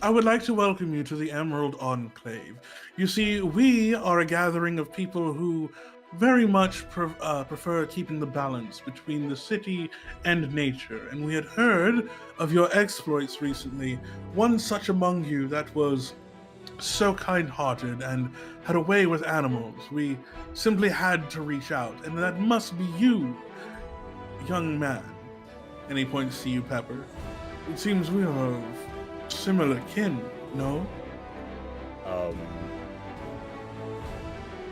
would like to welcome you to the Emerald Enclave. You see, we are a gathering of people who very much prefer keeping the balance between the city and nature, and we had heard of your exploits recently. One such among you that was so kind-hearted and had a way with animals. We simply had to reach out, and that must be you, young man. And he points to you, Pepper. It seems we are of similar kin, no?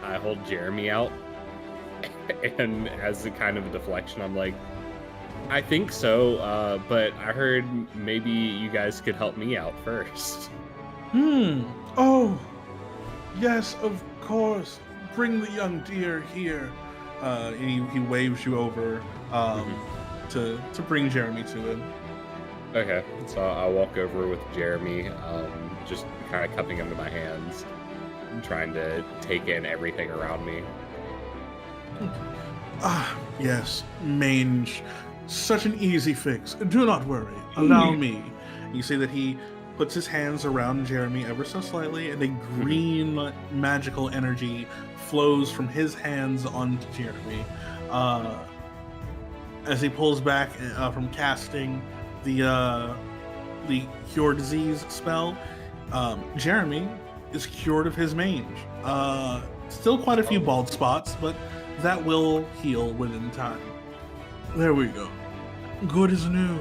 I hold Jeremy out, and as a kind of a deflection, I'm like, I think so, but I heard maybe you guys could help me out first. Oh, yes, of course. Bring the young deer here. And he waves you over to bring Jeremy to him. Okay, so I'll walk over with Jeremy, just kind of cupping him in my hands, and trying to take in everything around me. Ah, yes, mange. Such an easy fix. Do not worry. Allow me. You see that he puts his hands around Jeremy ever so slightly, and a green magical energy flows from his hands onto Jeremy. As he pulls back from casting the Cure Disease spell, Jeremy is cured of his mange. Still quite a few bald spots, but that will heal within time. There we go. Good as new.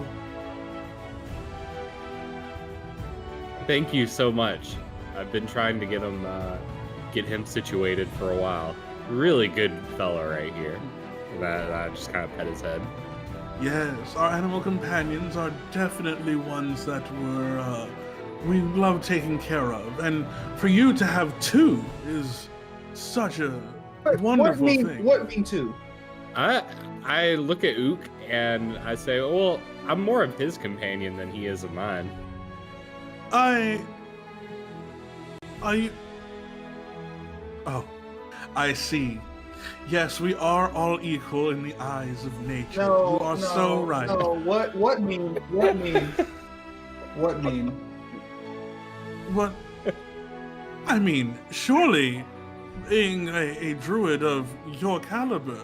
Thank you so much. I've been trying to get him situated for a while. Really good fella right here. And I just kind of pet his head. Yes, our animal companions are definitely ones that we love taking care of. And for you to have two is such a wonderful thing. What mean two? I look at Ook and I say, well, I'm more of his companion than he is of mine. Oh, I see. Yes, we are all equal in the eyes of nature. You are so right. No, what mean? What? I mean, surely, being a druid of your caliber,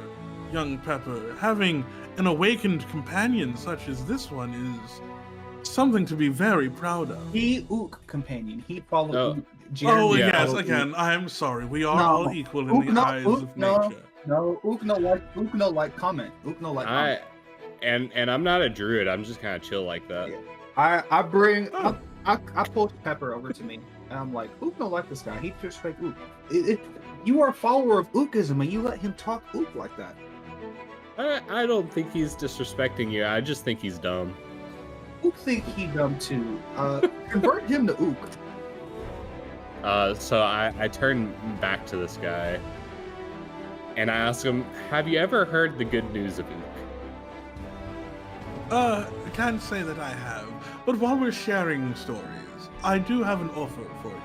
young Pepper, having an awakened companion such as this one is something to be very proud of. He Ook companion. He followed. Oh. Jeremy Oh Yeah. yes, followed again, Ook. I'm sorry. We are No. all equal in the eyes of nature. No, Ook no like comment. Ook no like comment. And I'm not a druid. I'm just kind of chill like that. Yeah. I bring Oh. I pull Pepper over to me, and I'm like, Ook don't like this guy. He just like Ook. You are a follower of Ookism, and you let him talk Ook like that. I don't think he's disrespecting you. I just think he's dumb. Ook think he dumb too. Convert him to Ook. So I turn back to this guy and I ask him, have you ever heard the good news of Ook? I can't say that I have, but while we're sharing stories, I do have an offer for you.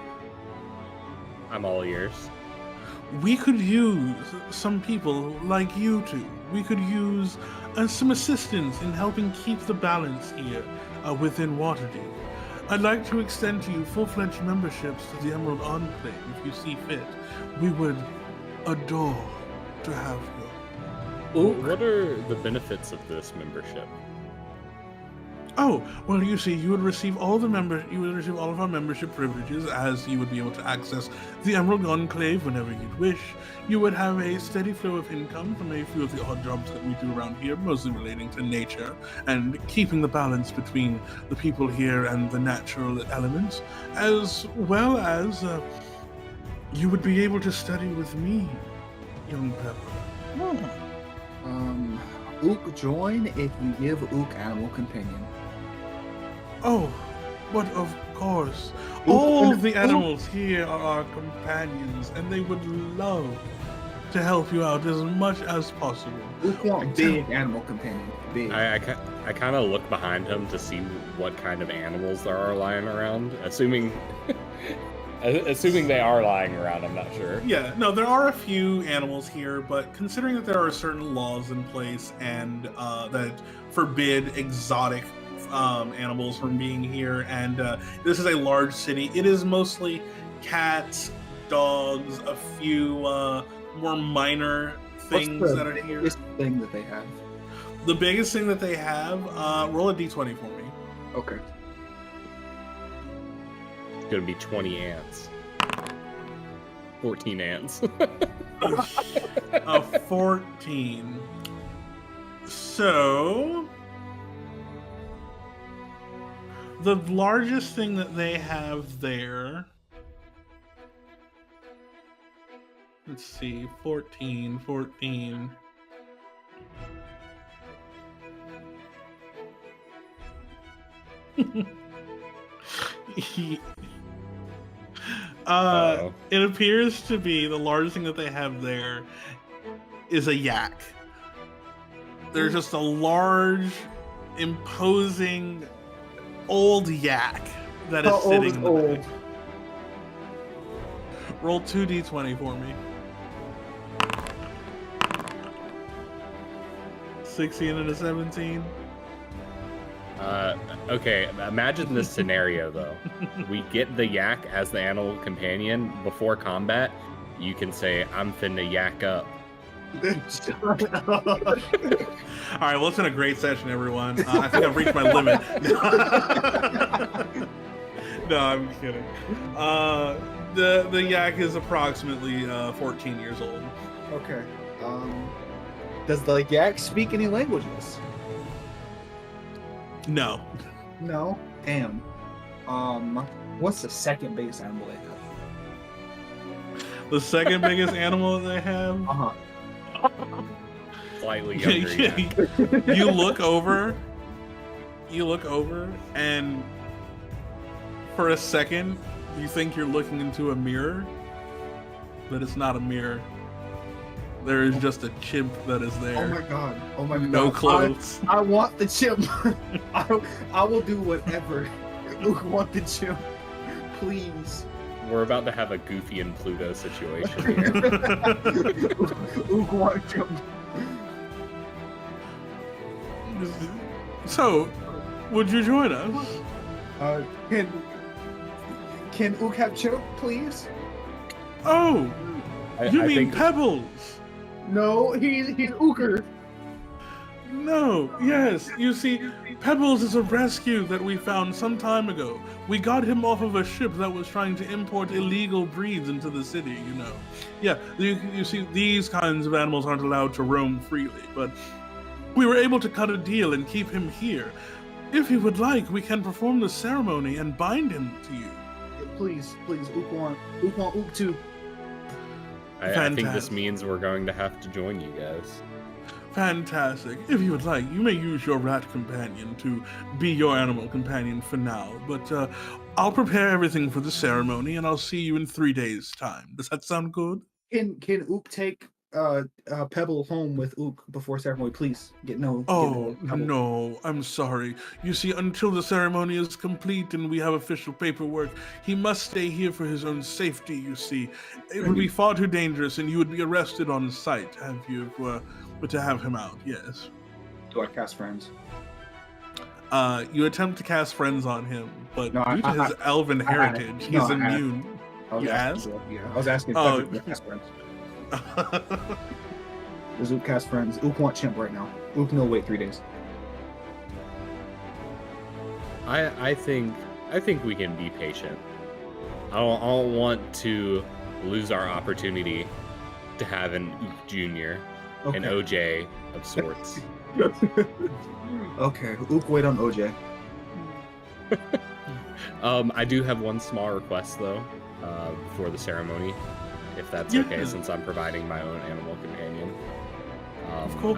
I'm all ears. We could use some people like you two. We could use some assistance in helping keep the balance here within Waterdeep. I'd like to extend to you full-fledged memberships to the Emerald Enclave if you see fit. We would adore to have you. What are the benefits of this membership? Oh, well, you see, you would receive all of our membership privileges, as you would be able to access the Emerald Enclave whenever you'd wish. You would have a steady flow of income from a few of the odd jobs that we do around here, mostly relating to nature and keeping the balance between the people here and the natural elements, as well as you would be able to study with me, young Pepper. Ook join if you give Ook animal companion. Oh, but of course. Ook- All the Ook- animals here are our companions, and they would love to help you out as much as possible. Ook want big animal companion. Big. I kind of look behind him to see what kind of animals there are lying around, assuming they are lying around. I'm not sure. Yeah, no, there are a few animals here, but considering that there are certain laws in place and that forbid exotic animals from being here, and this is a large city, it is mostly cats, dogs, a few more minor things What's the that are here. biggest thing that they have? The biggest thing that they have, roll a d20 for me. Okay. It's gonna be 20 ants. 14 ants. 14. So, the largest thing that they have there, let's see, 14. Uh-oh. It appears to be the largest thing that they have there is a yak. There's just a large, imposing old yak that is How old sitting is in the old? back. Roll 2d20 for me. 16 and a 17. Okay, imagine this scenario though. We get the yak as the animal companion before combat. You can say, I'm finna yak up. All right, well, it's been a great session, everyone. I think I've reached my limit. No, I'm kidding. The yak is approximately 14 years old. Okay. Does the yak speak any languages? No. No. Damn. What's the second biggest animal they have? The second biggest animal they have. Uh-huh. Slightly younger yak. You look over, and for a second, you think you're looking into a mirror, but it's not a mirror. There is just a chimp that is there. Oh my god. Oh my god. No clothes. I want the chimp. I will do whatever. I want the chimp. Please. We're about to have a Goofy and Pluto situation here. Ook want chimp. So, would you join us? Can Ook have chimp, please? Oh, you I mean think Pebbles? No, he's Ooker. No, yes. You see, Pebbles is a rescue that we found some time ago. We got him off of a ship that was trying to import illegal breeds into the city, you know. Yeah, you see, these kinds of animals aren't allowed to roam freely, but we were able to cut a deal and keep him here. If you would like, we can perform the ceremony and bind him to you. Please, Ook want Ook too. I think this means we're going to have to join you guys. Fantastic. If you would like, you may use your rat companion to be your animal companion for now, but I'll prepare everything for the ceremony and I'll see you in 3 days' time. Does that sound good? Can Ook take Pebble home with Ook before ceremony, please? Oh, no, I'm sorry. You see, until the ceremony is complete and we have official paperwork, he must stay here for his own safety, you see. It would be far too dangerous and you would be arrested on sight if you were to have him out, yes. Do I cast friends? You attempt to cast friends on him, but No, due to his elven heritage, he's immune. You asked? Yeah, I was asking if Oh. I could cast friends. Does Ook cast friends? Ook want chimp right now. Ook no wait 3 days. I think we can be patient. I don't want to lose our opportunity to have an Ook Jr., an OJ of sorts. Okay, Ook wait on OJ. I do have one small request though, for the ceremony, if that's okay, since I'm providing my own animal companion. Of course.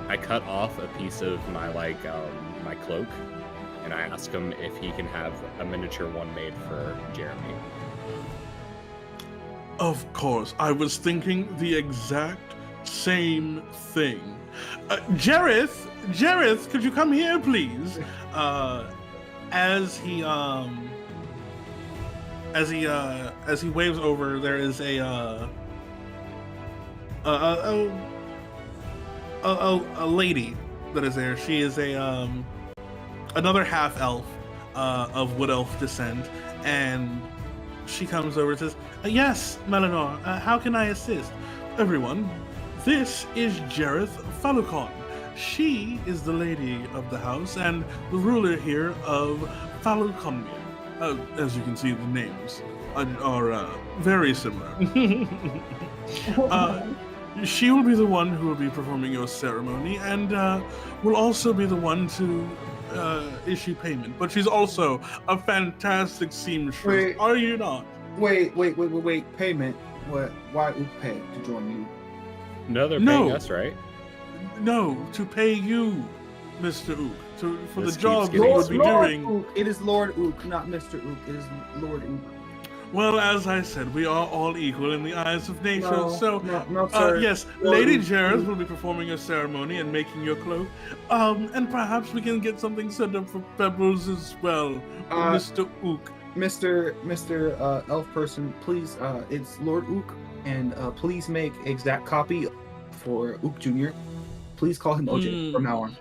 I cut off a piece of my my cloak, and I ask him if he can have a miniature one made for Jeremy. Of course, I was thinking the exact same thing. Jareth, could you come here, please? As he waves over, there is a lady that is there. She is another half elf of wood elf descent, and she comes over and says, "Yes, Melanor, how can I assist? Everyone, this is Jareth Falucon. She is the lady of the house and the ruler here of Faluconmere. As you can see, the names are very similar. She will be the one who will be performing your ceremony and will also be the one to issue payment. But she's also a fantastic seamstress. Wait. Are you not? Wait. Payment? What? Why Ook pay to join you? No, they're No. paying us, right? No, to pay you, Mr. Ook, for This the job keeps that you getting would be doing. Ook. It is Lord Ook, not Mr. Ook. It is Lord Ook. Well, as I said, we are all equal in the eyes of nature. No, sir. Yes, Lady Jareth will be performing a ceremony and making your cloak. And perhaps we can get something set up for Pebbles as well, for Mr. Ook. Mr. Elf person, please, it's Lord Ook, and please make exact copy for Ook Jr. Please call him OJ from now on.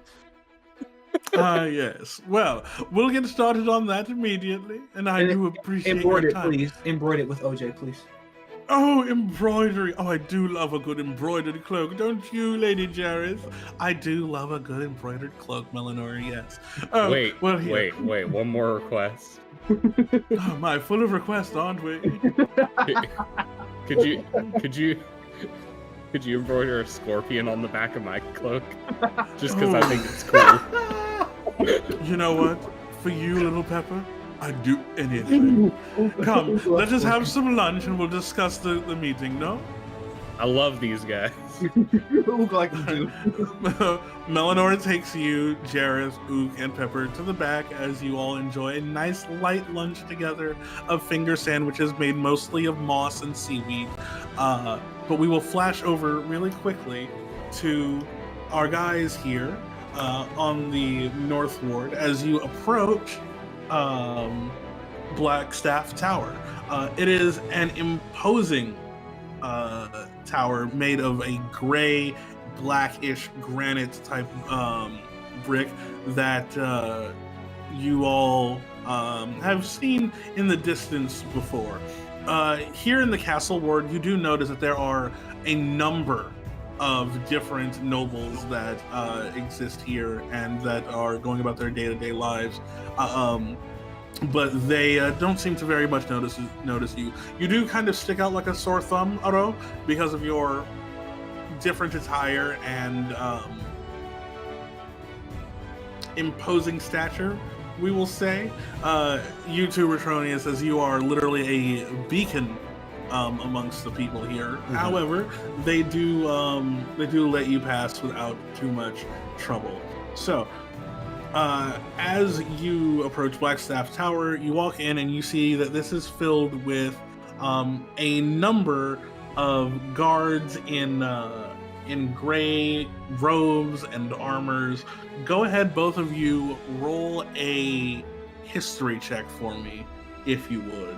Yes. Well, we'll get started on that immediately, and I do appreciate your time. Please. Embroider it with OJ, please. Oh, embroidery. Oh, I do love a good embroidered cloak, don't you, Lady Jareth? I do love a good embroidered cloak, Melanor, yes. Oh, wait, one more request. Oh, my, full of requests, aren't we? Could you embroider a scorpion on the back of my cloak? Just because I think it's cool. You know what? For you, little Pepper, I'd do anything. Come, let's just have some lunch and we'll discuss the meeting, no? I love these guys. Ook like to do. Melanor takes you, Jareth, Ook, and Pepper to the back as you all enjoy a nice light lunch together of finger sandwiches made mostly of moss and seaweed. But we will flash over really quickly to our guys here on the North Ward as you approach Blackstaff Tower. It is an imposing tower made of a gray, blackish granite type brick that you all have seen in the distance before. Here in the Castle Ward, you do notice that there are a number of different nobles that exist here and that are going about their day-to-day lives. But they don't seem to very much notice you. You do kind of stick out like a sore thumb, Aro, because of your different attire and imposing stature, we will say. You too, Retronius, as you are literally a beacon amongst the people here. Mm-hmm. However, they do let you pass without too much trouble. So, as you approach Blackstaff Tower, you walk in and you see that this is filled with a number of guards in gray robes and armors. Go ahead, both of you, roll a history check for me, if you would.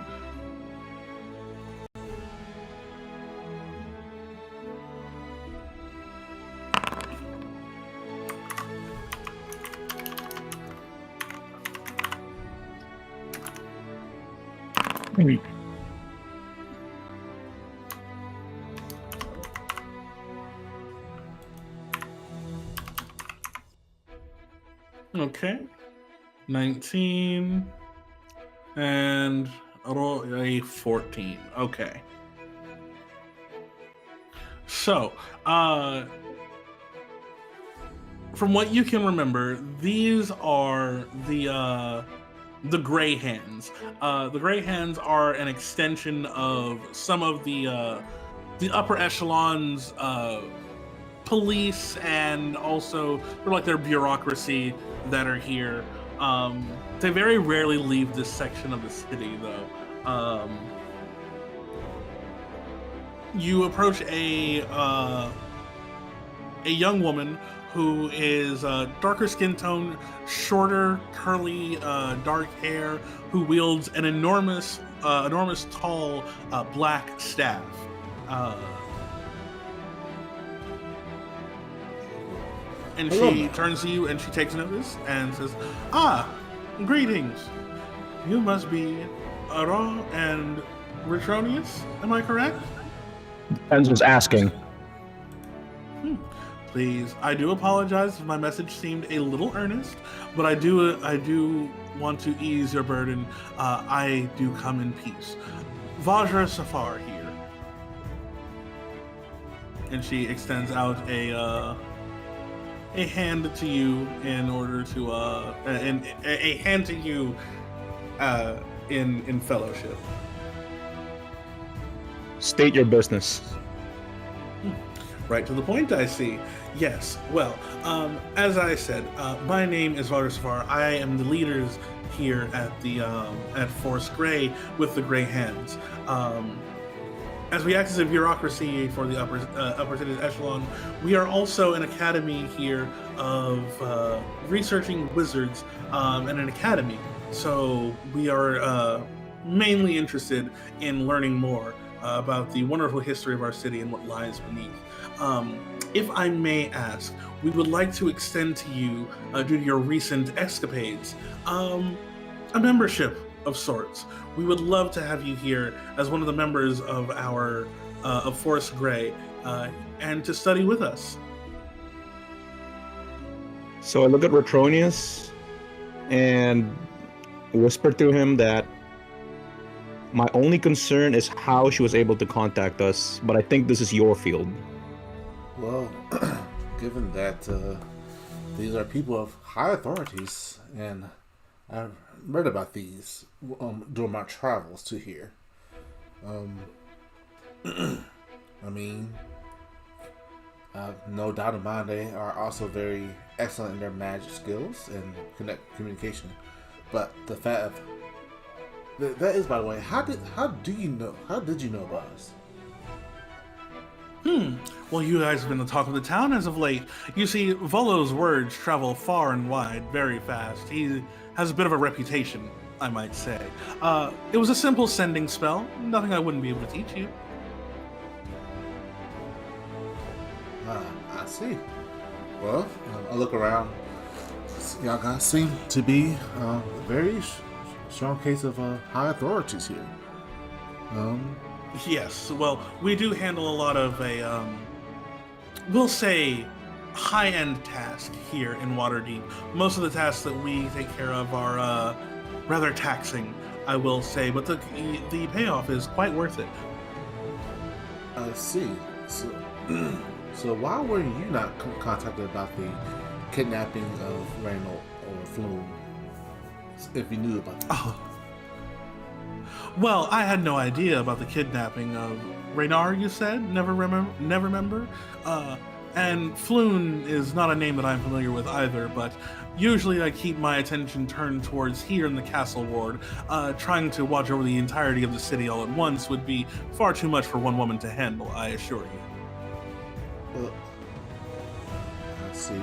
Okay. 19 and a 14. Okay. So, from what you can remember, these are the Grey Hands. The Grey Hands are an extension of some of the upper echelons police and also like their bureaucracy that are here. They very rarely leave this section of the city, though. You approach a young woman who is darker skin tone, shorter, curly, dark hair, who wields an enormous, tall, black staff. And she turns to you and she takes notice and says, greetings. You must be Ara and Retronius, am I correct? Depends who's asking. Please, I do apologize if my message seemed a little earnest, but I do want to ease your burden. I do come in peace. Vajra Safar here. And she extends out a hand to you in order to a hand to you in fellowship. State your business. Right to the point, I see. Yes, well, as I said, my name is Vajra Safar. I am the leader's here at Forest Grey with the Grey Hands. As we act as a bureaucracy for the upper city echelon, we are also an academy here of researching wizards and an academy. So we are mainly interested in learning more about the wonderful history of our city and what lies beneath. If I may ask, we would like to extend to you, due to your recent escapades, a membership of sorts. We would love to have you here as one of the members of our of Forest Grey and to study with us. So I look at Retronius and whisper to him that my only concern is how she was able to contact us, but I think this is your field. Well, given that these are people of high authorities, and I've read about these during my travels to here. I mean, no doubt in mind they are also very excellent in their magic skills and communication. But the fact of that is, by the way, how did you know about us? Well, you guys have been the talk of the town as of late. You see, Volo's words travel far and wide very fast. He has a bit of a reputation, I might say. It was a simple sending spell, nothing I wouldn't be able to teach you. I see. Well, I look around. Y'all guys seem to be a very strong case of high authorities here. Yes, well, we do handle a lot of we'll say, high-end tasks here in Waterdeep. Most of the tasks that we take care of are rather taxing, I will say, but the payoff is quite worth it. I see. So why were you not contacted about the kidnapping of Reynold or Flume, if you knew about that? Oh. Well, I had no idea about the kidnapping of Raynar, you said? Never remember? And Floon is not a name that I'm familiar with either, but usually I keep my attention turned towards here in the castle ward. Trying to watch over the entirety of the city all at once would be far too much for one woman to handle, I assure you. I see.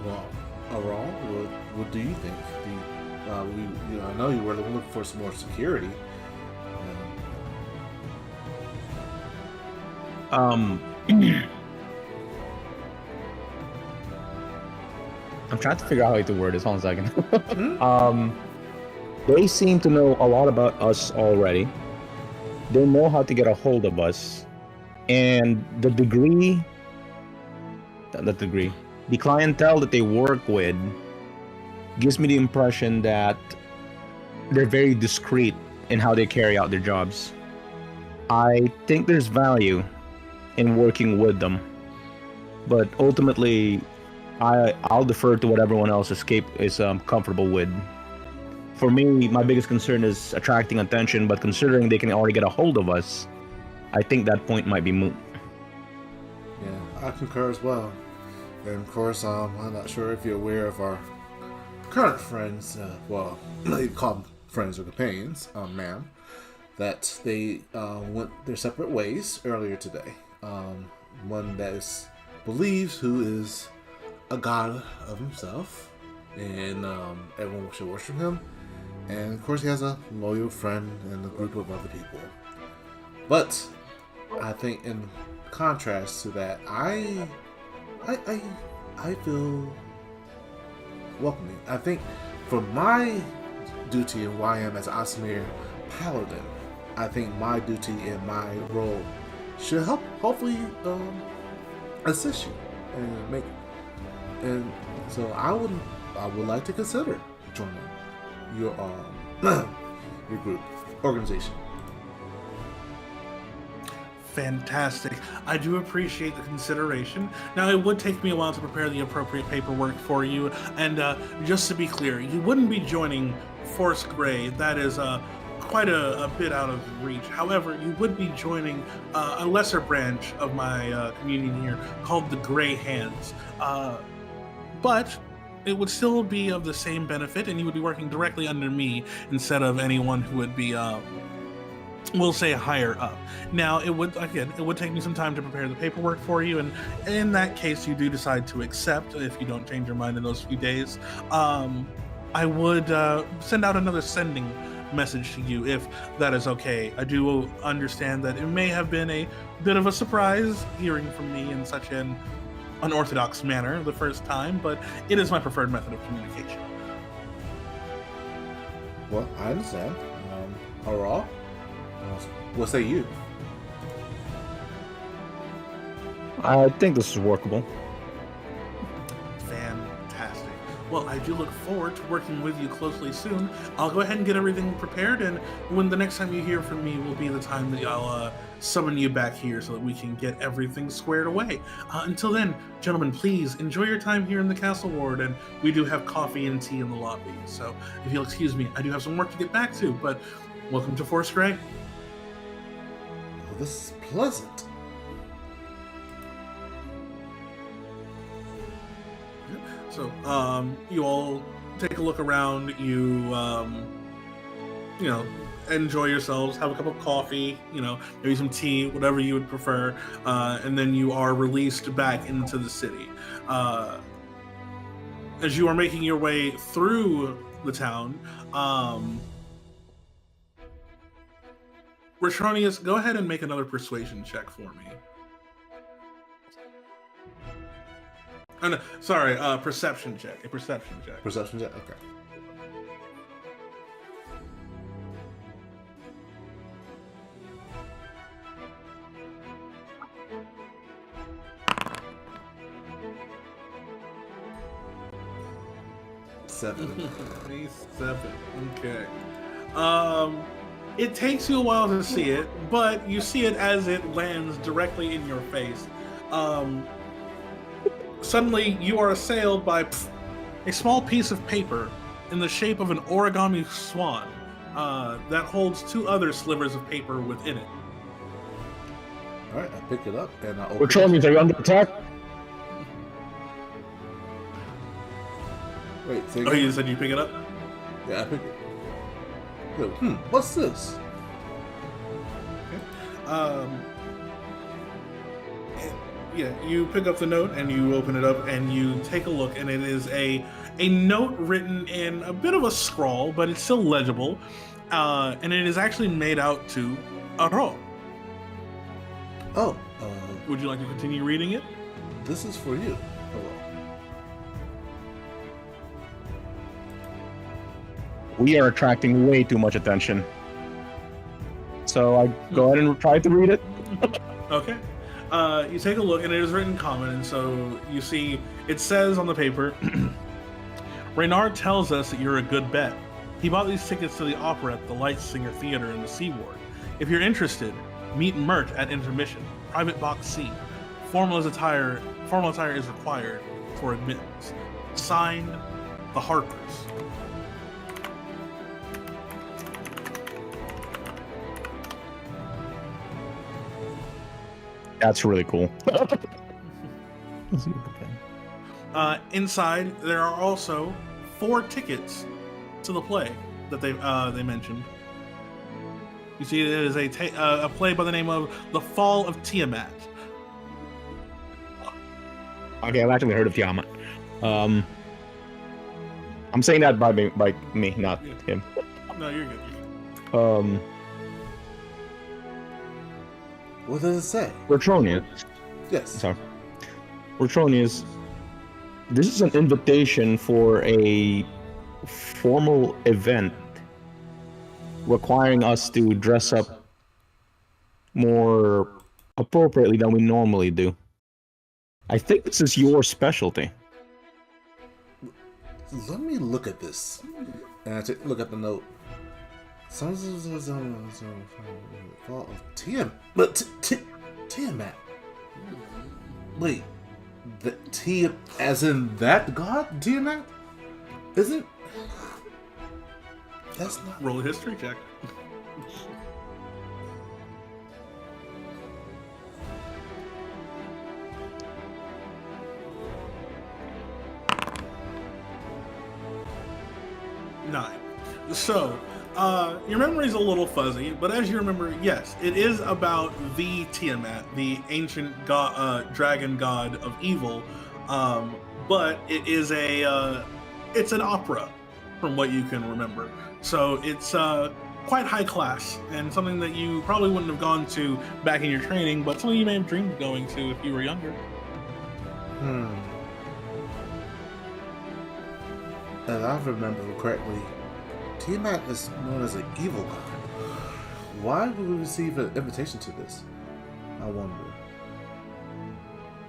Well, wrong? What do you think? I know you were looking for some more security. I'm trying to figure out how to word this. Hold on a second. They seem to know a lot about us already. They know how to get a hold of us, and the clientele that they work with gives me the impression that they're very discreet in how they carry out their jobs. I think there's value in working with them, but ultimately I'll defer to what everyone else is comfortable with. For me, my biggest concern is attracting attention, but considering they can already get a hold of us, I think that point might be moot. Yeah, I concur as well. And of course, I'm not sure if you're aware of our current friends, you call them friends or companions, ma'am, that they went their separate ways earlier today. One that believes who is a god of himself, and everyone should worship him. And of course, he has a loyal friend and a group of other people. But I think, in contrast to that, I feel welcoming. I think for my duty and why I am as Asmir Paladin, I think my duty and my role should hopefully assist you and so I would like to consider joining your group organization. Fantastic. I do appreciate the consideration. Now, it would take me a while to prepare the appropriate paperwork for you, and just to be clear, you wouldn't be joining Forest Grey. That is quite a bit out of reach. However, you would be joining a lesser branch of my communion here called the Grey Hands. But it would still be of the same benefit, and you would be working directly under me instead of anyone who would be, we'll say, higher up. Now, it would take me some time to prepare the paperwork for you, and in that case, you do decide to accept if you don't change your mind in those few days. I would send out another sending message to you if that is okay. I do understand that it may have been a bit of a surprise hearing from me in such an unorthodox manner the first time, but it is my preferred method of communication. Well, I understand. Hurrah. What say you? I think this is workable. Fantastic. Well, I do look forward to working with you closely soon. I'll go ahead and get everything prepared, and when the next time you hear from me will be the time that I'll summon you back here so that we can get everything squared away. Until then, gentlemen, please enjoy your time here in the Castle Ward, and we do have coffee and tea in the lobby. So if you'll excuse me, I do have some work to get back to, but welcome to Forest Grey. Well, this is pleasant. So, you all take a look around. You enjoy yourselves. Have a cup of coffee. Maybe some tea, whatever you would prefer. And then you are released back into the city. As you are making your way through the town, Retronius, go ahead and make another persuasion check for me. Oh, no, sorry, perception check. A perception check. Perception check? Okay. Seven. 7. Okay. It takes you a while to see it, but you see it as it lands directly in your face. Suddenly, you are assailed by a small piece of paper in the shape of an origami swan that holds 2 other slivers of paper within it. All right, I pick it up and I open Which one are you under attack? Wait, say Oh, again? you said you pick it up? Yeah, I pick it. Yo, what's this? Yeah, you pick up the note and you open it up and you take a look, and it is a note written in a bit of a scrawl, but it's still legible, and it is actually made out to Aro. Oh, Would you like to continue reading it? this is for you. We are attracting way too much attention. So I go ahead and try to read it. Okay. You take a look, and it is written in common, and so you see, it says on the paper, Reynard tells us that you're a good bet. He bought these tickets to the opera at the Light Singer Theater in the Sea Ward. If you're interested, meet Mert at intermission, private box C. Formal attire is required for admittance. Signed, the Harpers. That's really cool. Inside, there are also 4 tickets to the play that they mentioned. You see, it is a play by the name of The Fall of Tiamat. Okay, I've actually heard of Tiamat. I'm saying that by me, not him. No, you're good. What does it say? Retronius. Yes. Sorry. Retronius, this is an invitation for a formal event requiring us to dress up more appropriately than we normally do. I think this is your specialty. Let me look at this. And I look at the note. Fall of Tiamat. Wait, the as in that god Tiamat? Isn't? That's not. Roll a history check. 9. So, your memory's a little fuzzy, but as you remember, yes, it is about the Tiamat, the ancient dragon god of evil. But it is it's an opera, from what you can remember. So it's quite high class and something that you probably wouldn't have gone to back in your training, but something you may have dreamed of going to if you were younger. As I remember correctly, Tiamat is known as an evil god. Why would we receive an invitation to this? I wonder.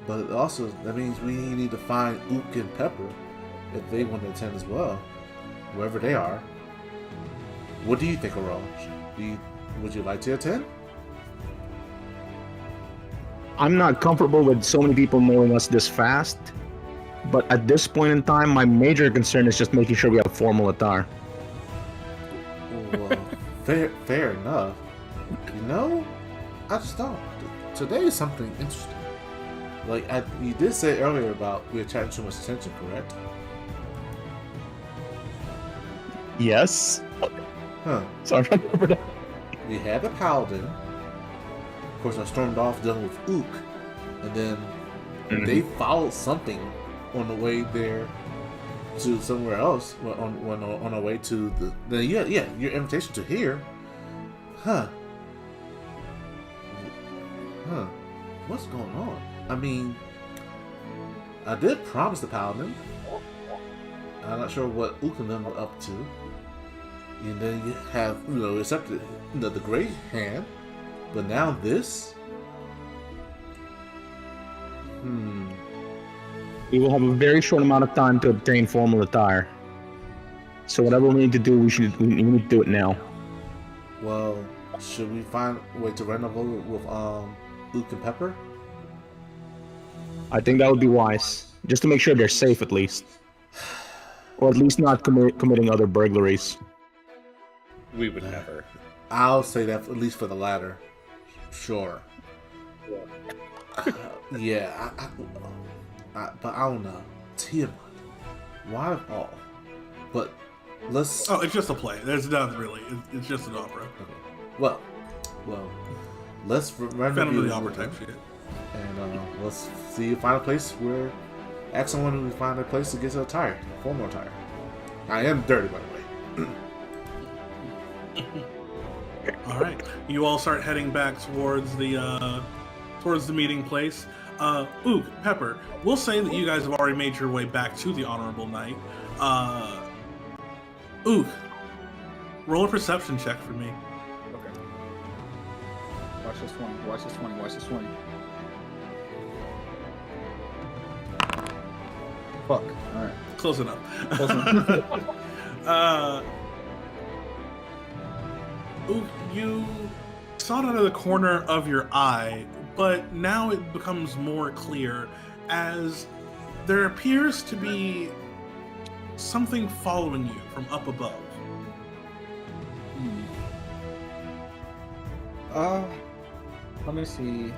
But also, that means we need to find Ook and Pepper if they want to attend as well, wherever they are. What do you think, Aurora? Would you like to attend? I'm not comfortable with so many people knowing us this fast, but at this point in time, my major concern is just making sure we have formal attire. Well, fair enough. You know, I just thought today is something interesting. Like, you did say earlier about we attracting too much attention, correct? Yes. Huh. So I remember that. We had the paladin. Of course, I stormed off dealing with Ook, and then they followed something on the way there to somewhere else. On our way to your invitation to here. Huh. What's going on? I mean, I did promise the paladin. I'm not sure what Ook and them were up to. And then you have, accepted the Great Hand, but now this? We will have a very short amount of time to obtain formal attire. So whatever we need to do, we need to do it now. Well, should we find a way to rendezvous with Ook and Pepper? I think that would be wise, just to make sure they're safe at least, or at least not committing other burglaries. We would never. I'll say that at least for the latter. Sure. Yeah. But I don't know. Tiamat. Why of all? But let's. Oh, it's just a play. There's nothing really. It's just an opera. Okay. Well. Let's Phantom of the Opera type shit. And let's find a place where. Ask someone who can find a place to get to attire. Formal attire. I am dirty, by the way. All right, you all start heading back towards the meeting place. Ook, Pepper, we'll say that you guys have already made your way back to the Honorable Knight. Ook, roll a perception check for me. Okay. Watch this 20. Watch this 20. Watch this 20. Fuck. All right. Close enough. Close enough. Ook, you saw it out of the corner of your eye, but now it becomes more clear as there appears to be something following you from up above. Let me see.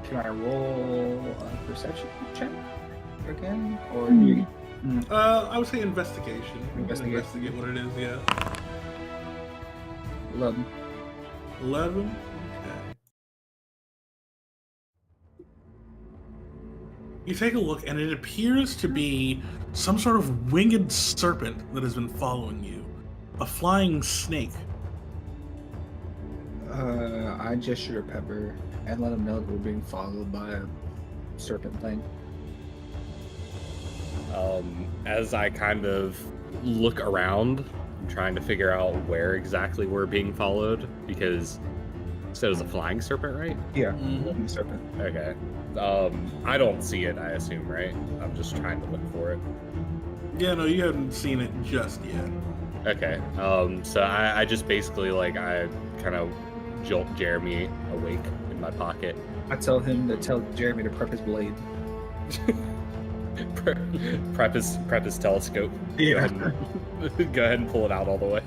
Can I roll a perception check again, or you? I would say investigation. You can Investigate. investigate what it is. Yeah. 11. 11. Okay. You take a look, and it appears to be some sort of winged serpent that has been following you. A flying snake. I gesture at Pepper and let him know that we're being followed by a serpent thing. As I kind of look around, I'm trying to figure out where exactly we're being followed, because so it's a flying serpent, right? Yeah, Mhm. serpent. Okay. I don't see it, I assume, right? I'm just trying to look for it. Yeah, no, you haven't seen it just yet. Okay. So I just basically I kind of jolt Jeremy awake in my pocket. I tell him to tell Jeremy to prep his blade. prep his telescope. Yeah. Go ahead and pull it out all the way.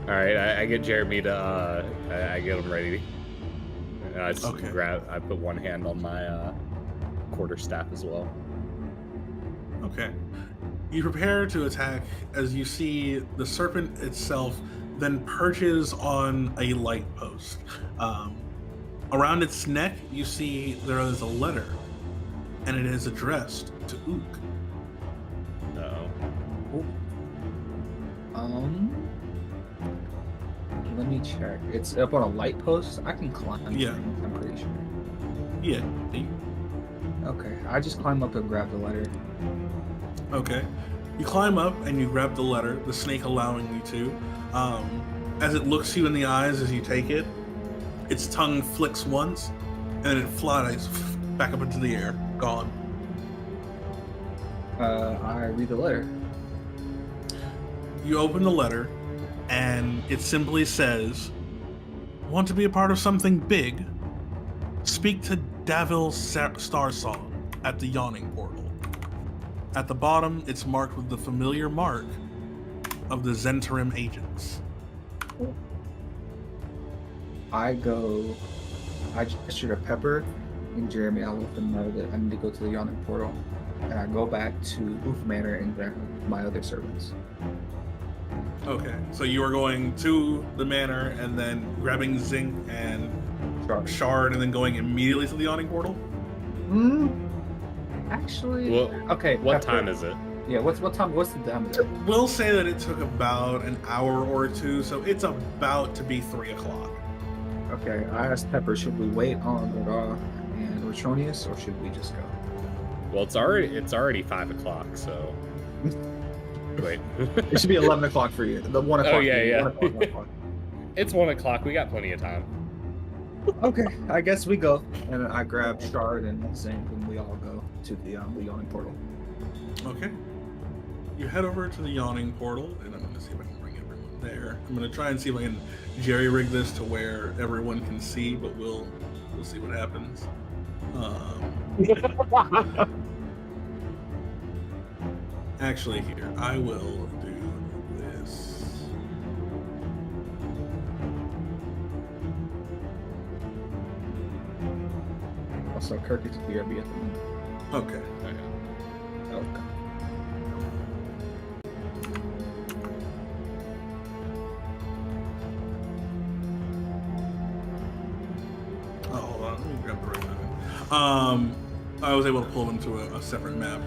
All right, I get Jeremy to I get him ready. And I just Okay. I put one hand on my quarterstaff as well. Okay. You prepare to attack as you see the serpent itself then perches on a light post. Around its neck, you see there is a letter, and it is addressed to Ook. Uh-oh. Let me check. It's up on a light post. I can climb. Yeah. I'm pretty sure. Yeah. Okay, I just climb up and grab the letter. Okay. You climb up and you grab the letter, the snake allowing you to. As it looks you in the eyes as you take it, its tongue flicks once, and it flies back up into the air, gone. I read the letter. You open the letter, and it simply says, "Want to be a part of something big? Speak to Davil Starsong at the Yawning Portal." At the bottom, it's marked with the familiar mark of the Zentarim agents. I gesture to Pepper and Jeremy. I'll let them know that I need to go to the Yawning Portal. And I go back to Oof Manor and grab my other servants. Okay, so you are going to the manor and then grabbing Zinc and Shard and then going immediately to the Yawning Portal? Actually, Well, okay. What Pepper. time is it? Yeah, what's the time? We'll say that it took about an hour or two, so it's about to be 3 o'clock. Okay, I asked Pepper, should we wait on Ra and Retronius, or should we just go? Well, it's already 5 o'clock, so wait. It should be 11 o'clock for you. The 1 o'clock. Oh, yeah, for you. yeah. 1 o'clock, 1 o'clock. It's 1 o'clock. We got plenty of time. Okay, I guess we go. And I grab Shard and Zinc, and we all go to the Yawning Portal. Okay. You head over to the Yawning Portal, and I'm going to see if I can bring everyone there. I'm going to try and see if I can jerry-rig this to where everyone can see, but we'll see what happens. Actually, here, I will do this. Also, Kirk is BRB at the moment. Okay. Okay. Oh, hold on. Let me grab the right one. I was able to pull them into a separate map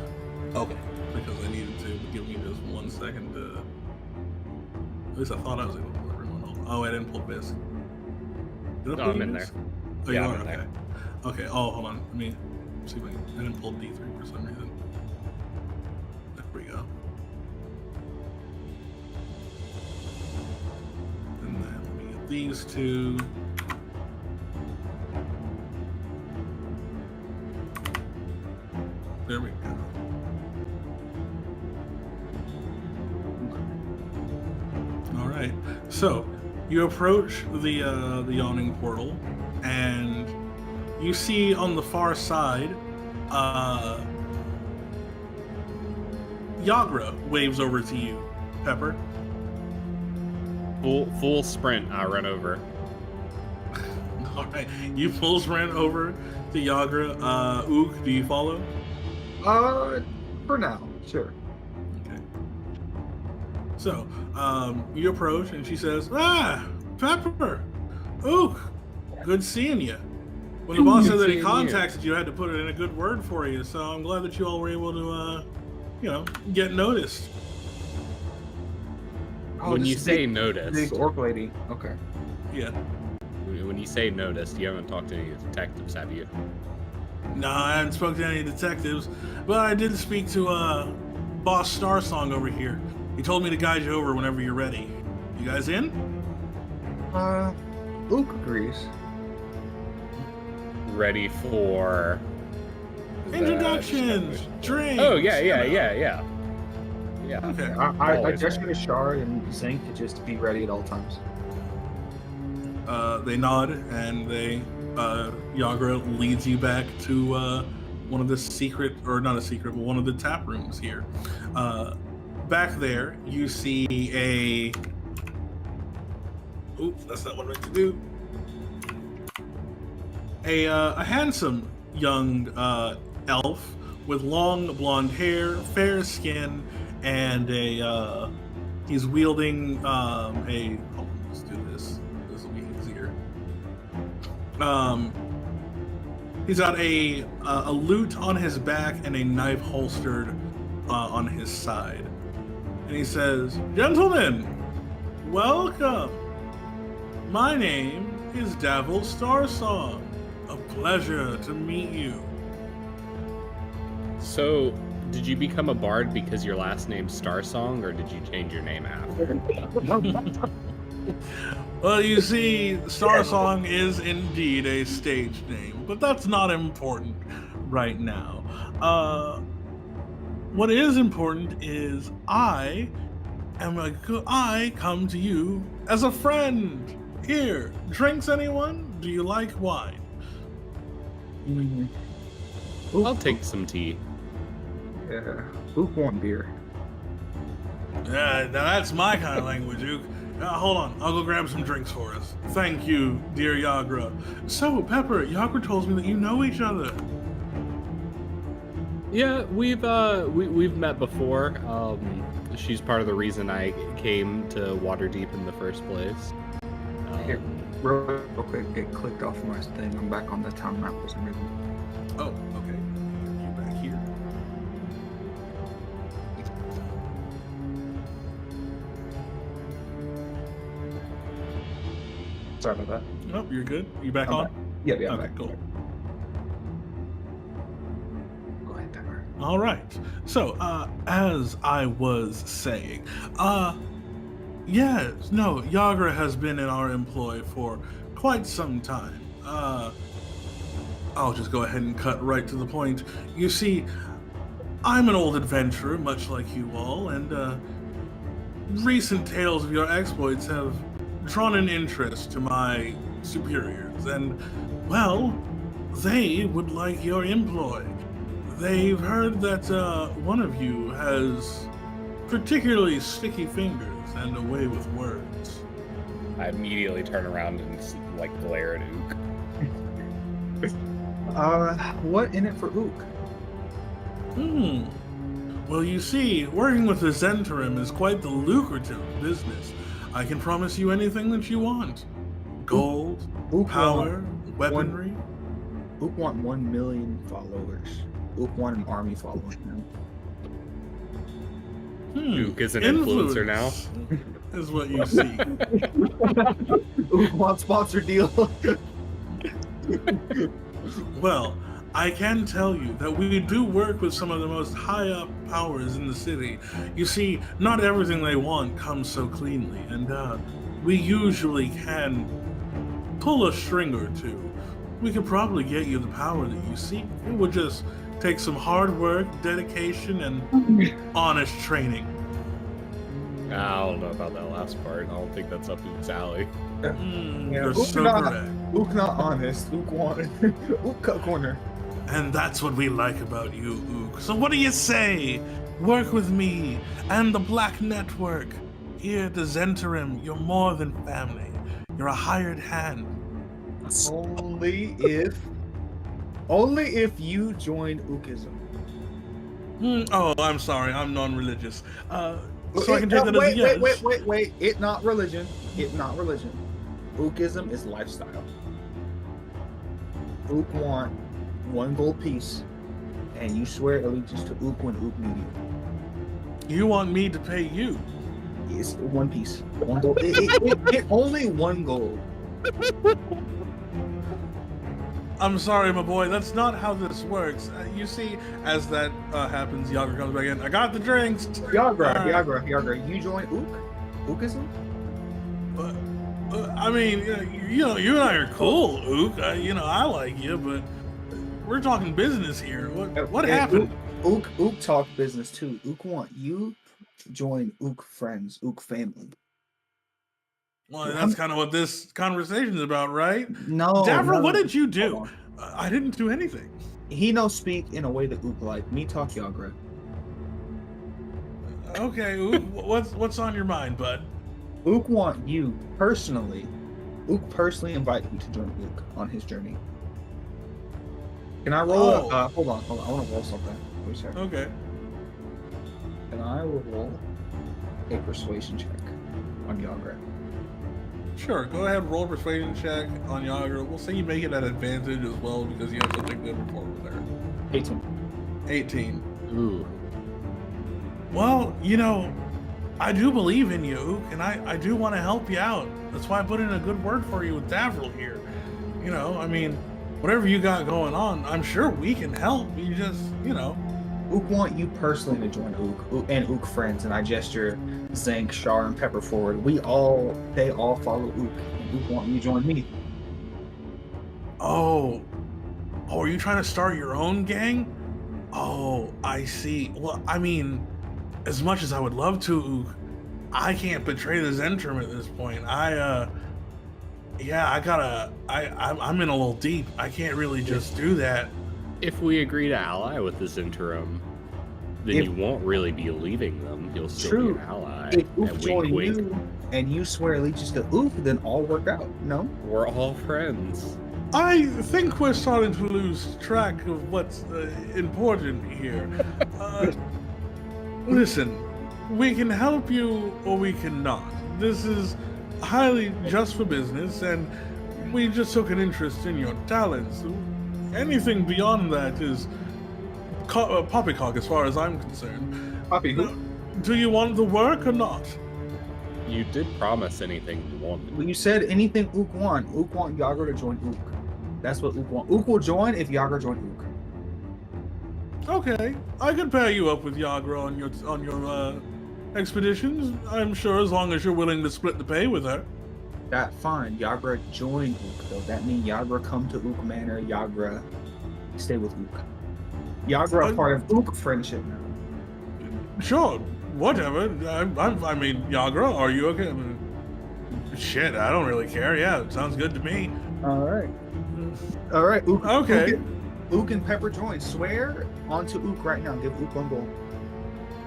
Okay. because I needed to. But give me just 1 second to. At least I thought I was able to pull everyone. Oh, I didn't pull Bisk. Did I No, pull I'm in Bisk? there. Oh, Yeah, you I'm are? in Okay. there. Okay. Oh, hold on. Let me see if I didn't pull D3 for some reason. There we go. And then let me get these two. There we go. All right. So you approach the Yawning Portal, and you see on the far side, Yagra waves over to you, Pepper. Full sprint. I run over. All right. You full sprint over to Yagra. Ook, do you follow? For now, sure. Okay. So, you approach, and she says, "Ah, Pepper, Ook, good seeing you." When the boss said that he seeing you. contacted you, I had to put it in a good word for you. So I'm glad that you all were able to, get noticed. When this you is say big noticed, orc lady. Okay. Yeah. when you say noticed, you haven't talked to any detectives, have you? No, I haven't spoken to any detectives, but I did speak to Boss Starsong over here. He told me to guide you over whenever you're ready. You guys in? Luke agrees. Ready for the Introductions, discussion. drinks. Oh yeah. Okay. I Always gesture ready. to Shard and Zinc to just be ready at all times. They nod, and Yagra leads you back to one of the secret, or not a secret, but one of the tap rooms here. Back there, you see a. Oops, that's not what I meant to do. A handsome young elf with long blonde hair, fair skin, and he's wielding a. Oh, let's do this. This will be easier. He's got a lute on his back and a knife holstered on his side, and he says, "Gentlemen, welcome. My name is Davil Starsong. A pleasure to meet you." So, did you become a bard because your last name's Starsong, or did you change your name after? Well, you see, Starsong is indeed a stage name, but that's not important right now. What is important is I come to you as a friend. Here, drinks anyone? Do you like wine? I'll take some tea. Yeah. Ook want beer. Yeah, now that's my kind of language, Ook. Hold on, I'll go grab some drinks for us. Thank you, dear Yagra. So, Pepper, Yagra told me that you know each other. Yeah, we've met before. She's part of the reason I came to Waterdeep in the first place. Here, real quick, it clicked off my thing. I'm back on the town map for some reason. Oh, okay. You back here. Sorry about that. Nope, you're good. You back I'm on? back. Yeah, I'm Okay, back. cool. Go ahead, Pepper. All right. So, as I was saying, yes, no, Yagra has been in our employ for quite some time. I'll just go ahead and cut right to the point. You see, I'm an old adventurer, much like you all, and recent tales of your exploits have drawn an interest to my superiors, and, well, they would like your employ. They've heard that one of you has particularly sticky fingers and a way with words. I immediately turn around and glare at Ook. What in it for Ook? Well, you see, working with the Zentarim is quite the lucrative business. I can promise you anything that you want. Gold, Ook power, weaponry. Ook want 1 million followers. Ook want an army following him. Ook is an influencer now. Is what you see. Ook want sponsor deal. Well, I can tell you that we do work with some of the most high up powers in the city. You see, not everything they want comes so cleanly, and we usually can pull a string or two. We could probably get you the power that you seek. It would just take some hard work, dedication, and honest training. I don't know about that last part. I don't think that's up Ook's alley. You're Ook so not, correct. Ook not honest. Ook wanted. Ook cut corner. And that's what we like about you, Ook. So what do you say? Work with me and the Black Network. Here at the Zentarim, you're more than family. You're a hired hand. Only if you join Ookism. Oh, I'm sorry. I'm non-religious. So I can take that as a yes. Wait. It not religion. Ookism is lifestyle. Ook want 1 gold piece, and you swear allegiance to Ook when Ook need you. You want me to pay you? It's 1 piece. 1 gold. Only 1 gold. I'm sorry, my boy. That's not how this works. You see, as that happens, Yagra comes back in. I got the drinks. Yagra. You join Ook? Ookism? I mean, you and I are cool, Ook. I like you, but we're talking business here. What happened? Ook talk business too. Ook want you to join Ook friends, Ook family. Well, that's kind of what this conversation is about, right? No. Davra, what did you do? I didn't do anything. He no speak in a way that Ook like. Me talk Yagra. Okay, Ook, what's on your mind, bud? Ook want you personally. Ook personally invite you to join Ook on his journey. Can I roll? Oh. Hold on. I want to roll something. Wait a second. Okay. and I will roll a persuasion check on Yagra. Sure, go ahead, roll a persuasion check on Yagra. We'll say you make it at advantage as well because you have something good rapport with her. 18. 18. Ooh. Well, I do believe in you, Ook, and I do want to help you out. That's why I put in a good word for you with Davril here. Whatever you got going on, I'm sure we can help. You just, Ook want you personally to join Ook and Ook friends, and I gesture Zank, Shar, and Pepper forward. They all follow Ook. And Ook want you to join me. Oh, are you trying to start your own gang? Oh, I see. Well, as much as I would love to, Ook, I can't betray the Zentrum at this point. I'm in a little deep. I can't really just do that. If we agree to ally with this interim, then you won't really be leaving them. You'll still be an ally. If Ook And join wink, wink. you and you swear allegiance to Ook, then all work out. No? We're all friends. I think we're starting to lose track of what's important here. Listen, we can help you or we cannot. This is highly just for business, and we just took an interest in your talents. Anything beyond that is poppycock as far as I'm concerned. Poppy, Do you want the work or not? You did promise anything you wanted. when you said anything Ook want Yagra to join Ook. That's what Ook want. Ook will join if Yagra join Ook. Okay, I can pair you up with Yagra on your expeditions. I'm sure as long as you're willing to split the pay with her. That fine. Yagra join Ook though. That means Yagra come to Ook Manor. Yagra stay with Ook. Yagra a part of Ook friendship now. Sure, whatever. Yagra, are you okay? Shit, I don't really care. Yeah, it sounds good to me. All right. Ook. Okay. Ook and Pepper join. Swear onto Ook right now. Give Ook one goal.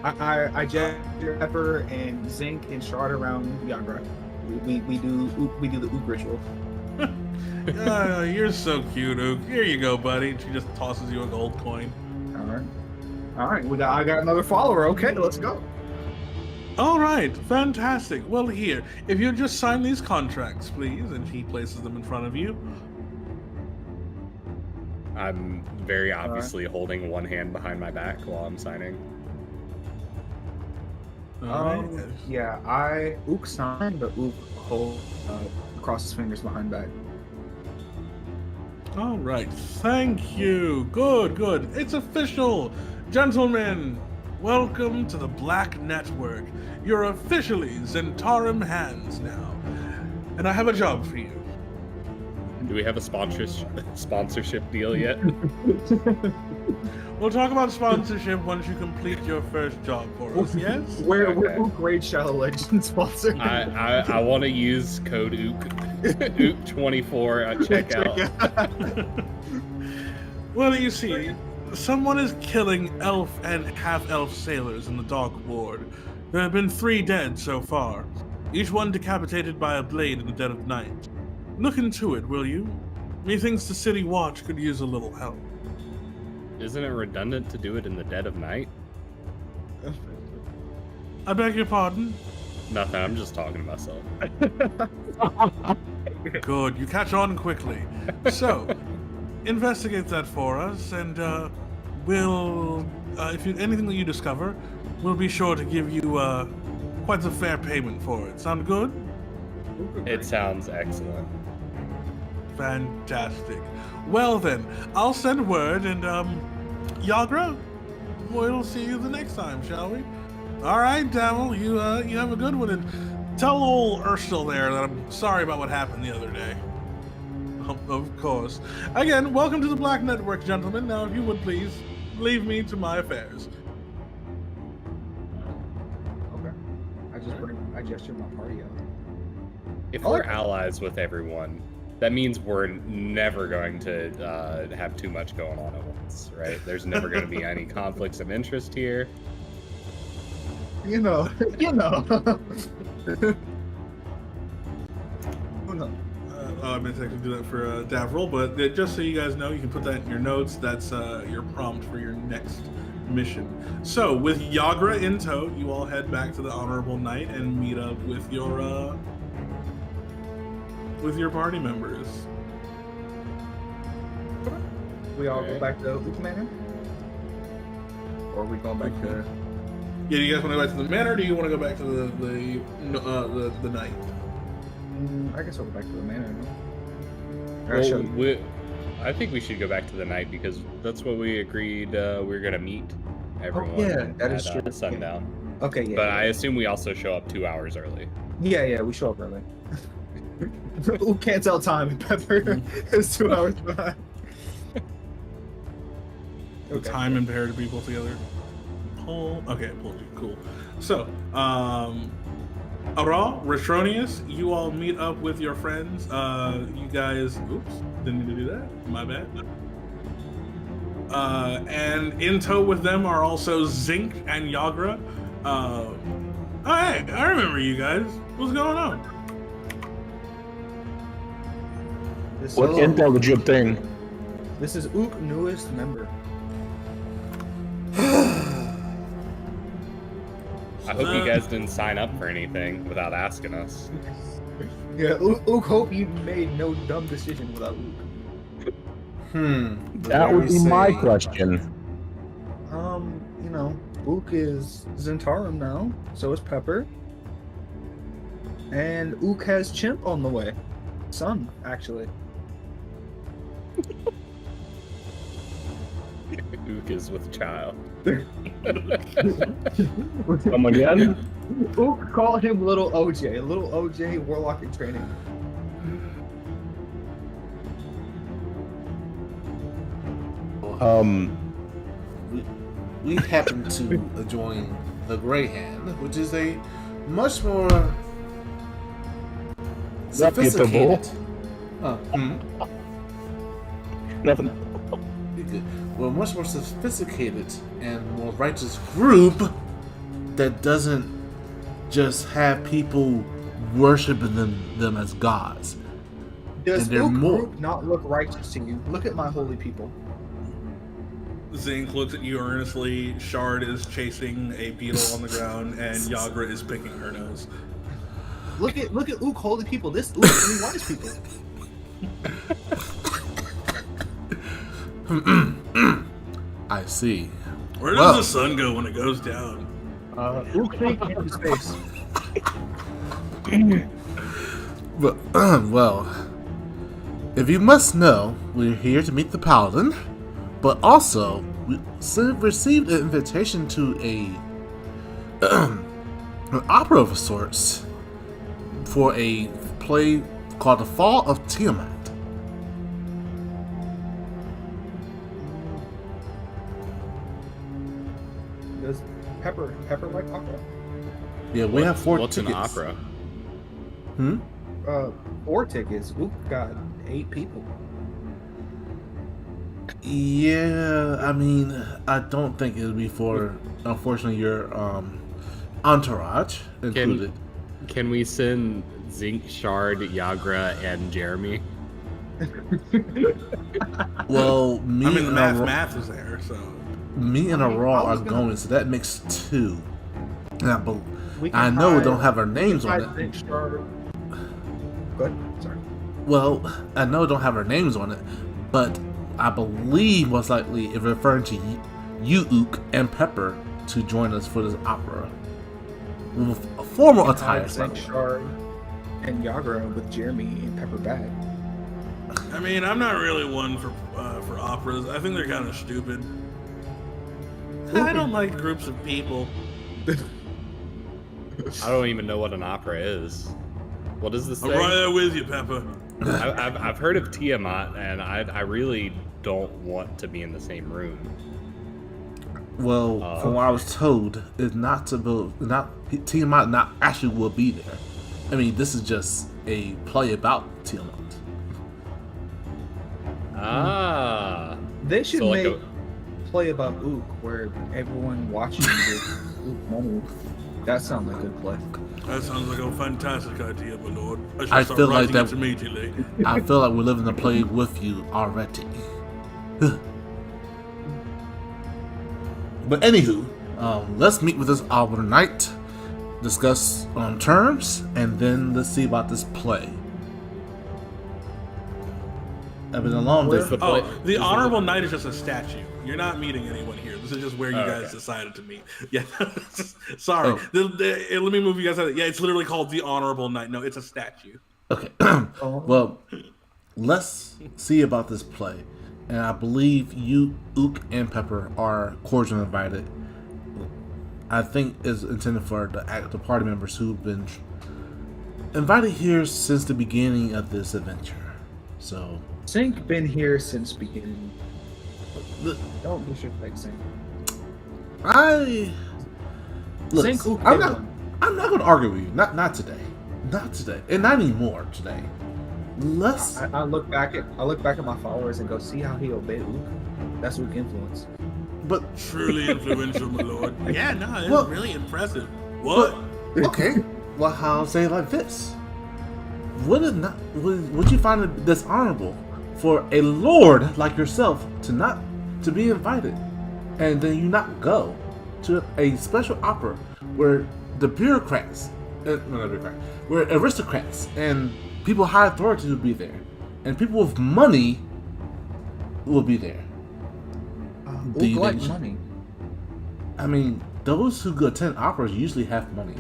I gesture Pepper and Zinc and Shard around Yagra. We do the Ook ritual. You're so cute, Ook. Here you go, buddy. She just tosses you a gold coin. All right. I got another follower. Okay, let's go. All right, fantastic. Well, here, if you just sign these contracts, please, and he places them in front of you. I'm very obviously holding one hand behind my back while I'm signing. All right. Yeah, Ook signed, but Ook hold crosses fingers behind back. All right, thank you. Good. It's official. Gentlemen, welcome to the Black Network. You're officially Zentarum hands now. And I have a job for you. Do we have a sponsorship deal yet? We'll talk about sponsorship once you complete your first job for us, yes? We're Okay. Ook Raid Shadow Legends sponsor. I want to use code OOK24 at checkout. Well, you see, someone is killing elf and half-elf sailors in the Dark Ward. There have been 3 dead so far, each one decapitated by a blade in the dead of night. Look into it, will you? Methinks the City Watch could use a little help. Isn't it redundant to do it in the dead of night? I beg your pardon? Nothing, I'm just talking to myself. Good, you catch on quickly. So, investigate that for us, and we'll, anything that you discover, we'll be sure to give you quite a fair payment for it. Sound good? It sounds excellent. Fantastic. Well then, I'll send word, and Yagra, we'll see you the next time, shall we? All right, Devil, you have a good one, and tell old Ursel there that I'm sorry about what happened the other day. Of course. Again, welcome to the Black Network, gentlemen. Now, if you would please, leave me to my affairs. Okay. I gesture my party out. If we're allies with everyone, that means we're never going to have too much going on at once, right? There's never going to be any conflicts of interest here. You know. Who knows? I meant to actually do that for Davril, but just so you guys know, you can put that in your notes. That's your prompt for your next mission. So, with Yagra in tow, you all head back to the Honorable Knight and meet up with your party members. We all go back to Oak Manor? Or are we going back to... Yeah, do you guys want to go back to the manor, or do you want to go back to the night? I guess we'll go back to the manor. Well, I think we should go back to the night because that's what we agreed we were gonna meet everyone that is at true. sundown. Okay, yeah. But I assume we also show up 2 hours early. Yeah, we show up early. Who can't tell time? Pepper is 2 hours behind. The time impaired people together. Okay, pulled you. Cool. So, Aral, Retronius, you all meet up with your friends. You guys, oops, didn't need to do that. My bad. And in tow with them are also Zinc and Yagra. Oh, hey, I remember you guys. What's going on? What intel did you obtain? This is Ook newest member. I hope you guys didn't sign up for anything without asking us. Yeah, Ook hope you made no dumb decision without Ook. That would be my question. You know, Ook is Zentarum now, so is Pepper. And Ook has Chimp on the way. Son, actually. Ook is with child. Come again? Ook called him Little OJ. Little OJ Warlock in training. We happen to join the Greyhand, which is a much more Reputable. sophisticated. Nothing. Well, much more sophisticated and more righteous group that doesn't just have people worshiping them as gods. Does And they're Ook more- group not look righteous to you? Look at my holy people. Zinc looks at you earnestly. Shard is chasing a beetle on the ground, and Yagra is picking her nose. Look at Ook holy people. This Ook is wise people. I see. Where does the sun go when it goes down? Ook think into space. But, well, if you must know, we're here to meet the Paladin, but also we received an invitation to an opera of sorts for a play called The Fall of Tiamat. Does Pepper like opera? Yeah, we have 4 What's tickets. an opera? 4 tickets. Ook got 8 people. Yeah, I mean, I don't think it would be for, unfortunately, your entourage included. Can we send Zinc, Shard, Yagra, and Jeremy? Well, I mean, the and math is there, so. me and Aurora I was are gonna- going, so that makes 2. And We can I know we hide- don't have our names on it. Zinc, Shard. Good. Sorry. Well, I know we don't have our names on it, but I believe most likely it's referring to you, Ook, and Pepper to join us for this opera. With a formal attire. Zinc, Shard, and Yagra with Jeremy and Pepper back. I mean, I'm not really one for operas. I think they're kind of stupid. I don't like groups of people. I don't even know what an opera is. What is this I'm thing? right there with you, Pepper. I've heard of Tiamat, and I really don't want to be in the same room. Well, from what I was told, is not to build, not Tiamat not actually will be there. I mean, this is just a play about Tiamat. Ah. They should So like make play about Ook where everyone watching gives Ook money. That sounds like a good play. That sounds like a fantastic idea, my lord. I should I start feel like writing that- it immediately. I feel like we're living the play with you already. But anywho, let's meet with this Arbor Knight, discuss terms, and then let's see about this play. I've been a long day. The Honorable Knight is just a statue. You're not meeting anyone here. This is just where you guys decided to meet. Yeah, sorry. Let me move you guys out. Yeah, it's literally called the Honorable Knight. No, it's a statue. Okay. Well, let's see about this play. And I believe you, Ook, and Pepper are cordially invited. I think is intended for the party members who've been invited here since the beginning of this adventure. So, Zink been here since beginning. Don't disrespect Zink. Zink, I'm not going to argue with you. Not today. Not today, and not anymore today. I look back at my followers and go, see how he obeyed Ook. That's Ook influence. But truly influential, my lord. Yeah, no, it's really impressive. What? Okay. Well, how say it like this? Would you find it dishonorable for a lord like yourself to be invited, and then you not go to a special opera where the bureaucrats, where aristocrats and people of high authority will be there, and people with money will be there? Ook like money. I mean, those who attend operas usually have money.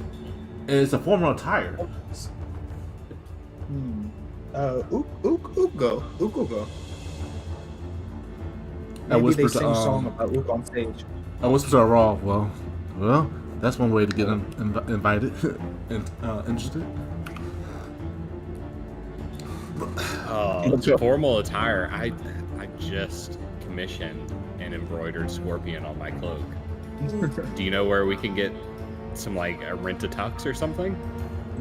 And it's a form of attire. Ook will go. I Maybe they whisper sing a song about Ook on stage. I whisper to Raw. Well, that's one way to get them invited and interested. Formal attire. I just commissioned an embroidered scorpion on my cloak. Do you know where we can get some like a rent-a-tux or something?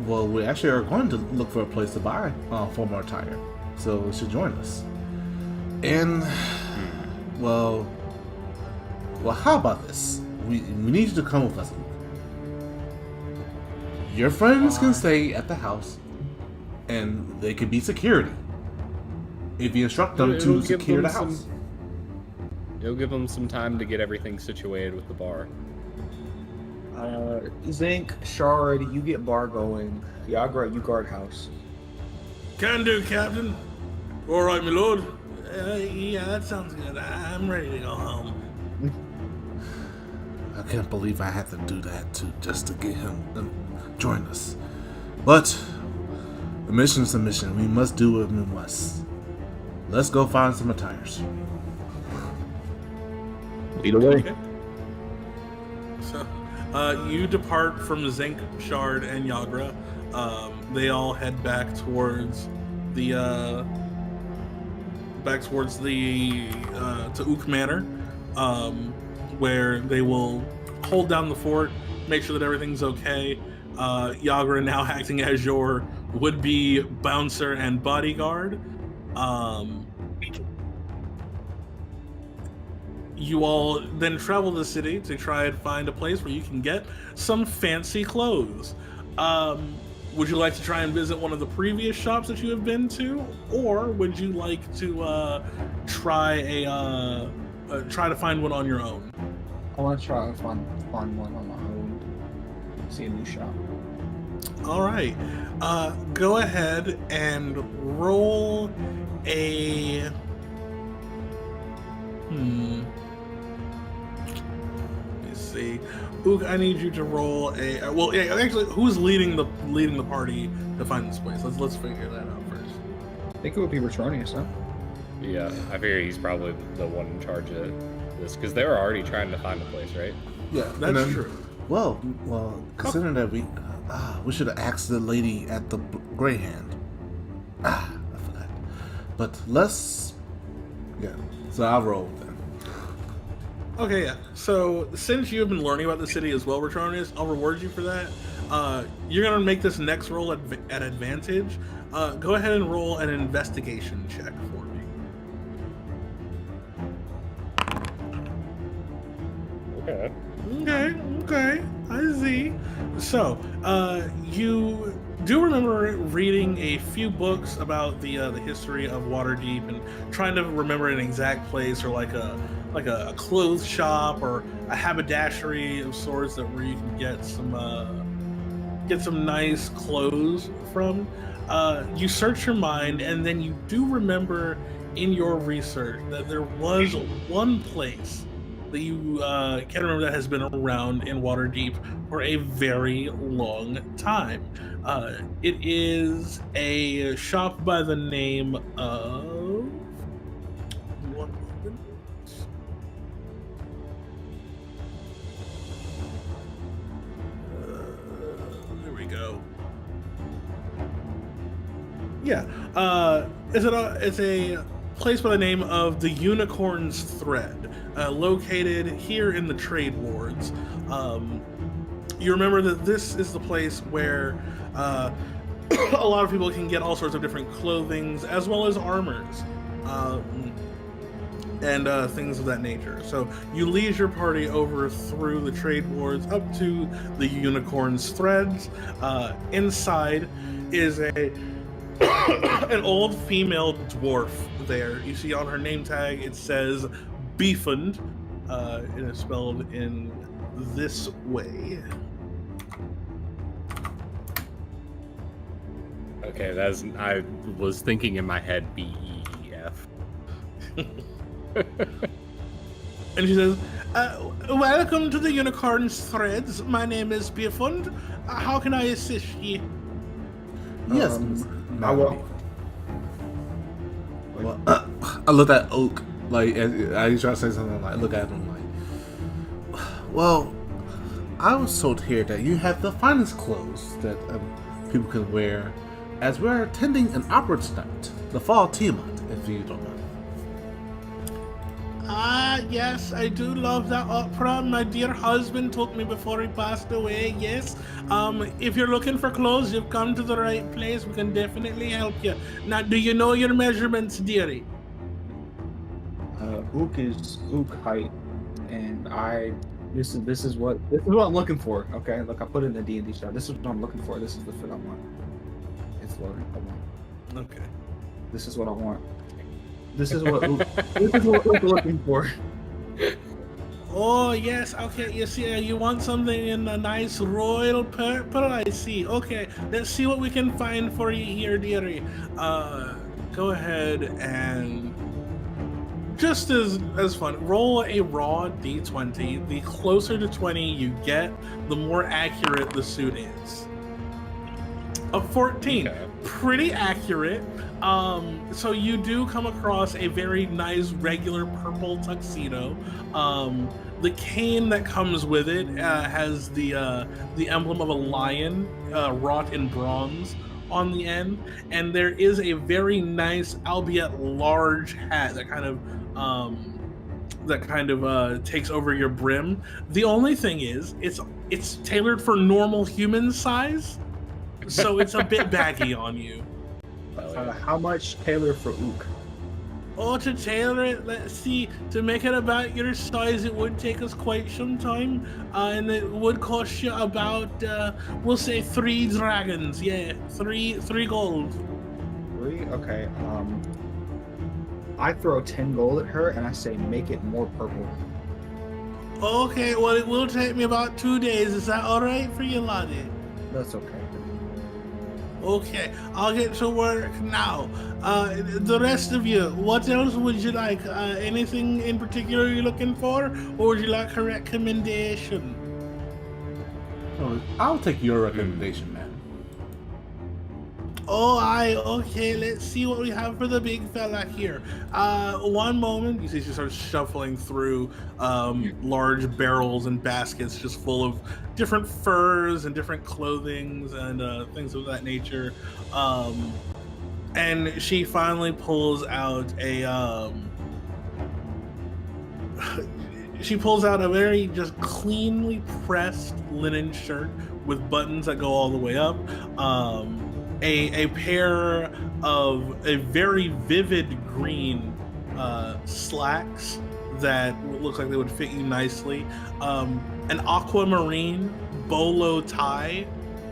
Well, we actually are going to look for a place to buy formal attire, so you should join us. And well, how about this? We need you to come with us. Your friends can stay at the house, and they could be security if you instruct them to secure the house. It'll give them some time to get everything situated with the bar. Zink, Shard, you get bar going. Yagra, you guard house. Can do, Captain. All right, my lord. Yeah, that sounds good. I'm ready to go home. I can't believe I had to do that just to get him to join us. But a mission is a mission. We must do what we must. Let's go find some attires. Lead away. Okay. So, you depart from Zink, Shard, and Yagra. They all head back towards the to Ook Manor, where they will hold down the fort, make sure that everything's okay. Yagra now acting as your would-be bouncer and bodyguard. You all then travel the city to try and find a place where you can get some fancy clothes. Would you like to try and visit one of the previous shops that you have been to, or would you like to try to find one on your own? I want to try to find one on my own. See a new shop. All right. Go ahead and roll a. Let me see. Ook, I need you to roll a. Well, yeah, actually, who's leading the party to find this place? Let's figure that out first. I think it would be Retronius, huh? Yeah, I figure he's probably the one in charge of this because they were already trying to find a place, right? Yeah, that's true. Well, considering that we should have asked the lady at the Grey Hand. I forgot. But let's. Yeah, so I'll roll then. Okay, yeah. So since you have been learning about the city as well, Retronius, I'll reward you for that. You're gonna make this next roll at advantage. Go ahead and roll an investigation check for me. Okay. I see. So, you do remember reading a few books about the history of Waterdeep and trying to remember an exact place or like a clothes shop or a haberdashery of sorts that where you can get some nice clothes from. You search your mind, and then you do remember in your research that there was one place that you can remember that has been around in Waterdeep for a very long time. It is a shop by the name of... One moment. There we go. Yeah, it's a place by the name of the Unicorn's Thread, located here in the Trade Wards. You remember that this is the place where a lot of people can get all sorts of different clothings as well as armors and things of that nature. So you lead your party over through the Trade Wards up to the Unicorn's Threads. Inside is an old female dwarf there. You see on her name tag it says Beefund. It is spelled in this way. Okay, I was thinking in my head BEEF. And she says, welcome to the Unicorn's Threads. My name is Beefund. How can I assist you? Yes, I will. Well, I look at Oak, like, I try to say something, like, I look at him like, well, I was told here that you have the finest clothes that people can wear, as we're attending an opera tonight, the Fall Tiamat, if you don't know. Yes, I do love that opera. My dear husband took me before he passed away, yes. If you're looking for clothes, you've come to the right place. We can definitely help you. Now, do you know your measurements, dearie? Ook is Ook height, and this is what I'm looking for. Okay, look, I put it in the D&D shop. This is what I'm looking for. This is the fit I want. It's what I want. Okay. This is what I want. This is what Ook looking for. Oh, yes, okay, you see, you want something in a nice royal purple, I see. Okay, let's see what we can find for you here, dearie. Go ahead and, just as fun, roll a raw d20. The closer to 20 you get, the more accurate the suit is. A 14, okay. Pretty accurate. So you do come across a very nice regular purple tuxedo. The cane that comes with it has the emblem of a lion wrought in bronze on the end, and there is a very nice, albeit large hat that kind of takes over your brim. The only thing is, it's tailored for normal human size, so it's a bit baggy on you. How much tailor for Ook? Oh, to tailor it, let's see, to make it about your size, it would take us quite some time, and it would cost you about, we'll say 3 dragons, yeah, 3 gold. 3? Okay, I throw 10 gold at her, and I say, make it more purple. Okay, well, it will take me about 2 days, is that alright for you, laddie? That's okay. Okay, I'll get to work now. The rest of you, what else would you like? Anything in particular you're looking for, or would you like a recommendation? Oh, I'll take your recommendation, man. Oh, okay, let's see what we have for the big fella here. One moment. You see she starts shuffling through large barrels and baskets just full of different furs and different clothings and things of that nature. And she finally pulls out a very just cleanly pressed linen shirt with buttons that go all the way up. A pair of a very vivid green slacks that look like they would fit you nicely. An aquamarine bolo tie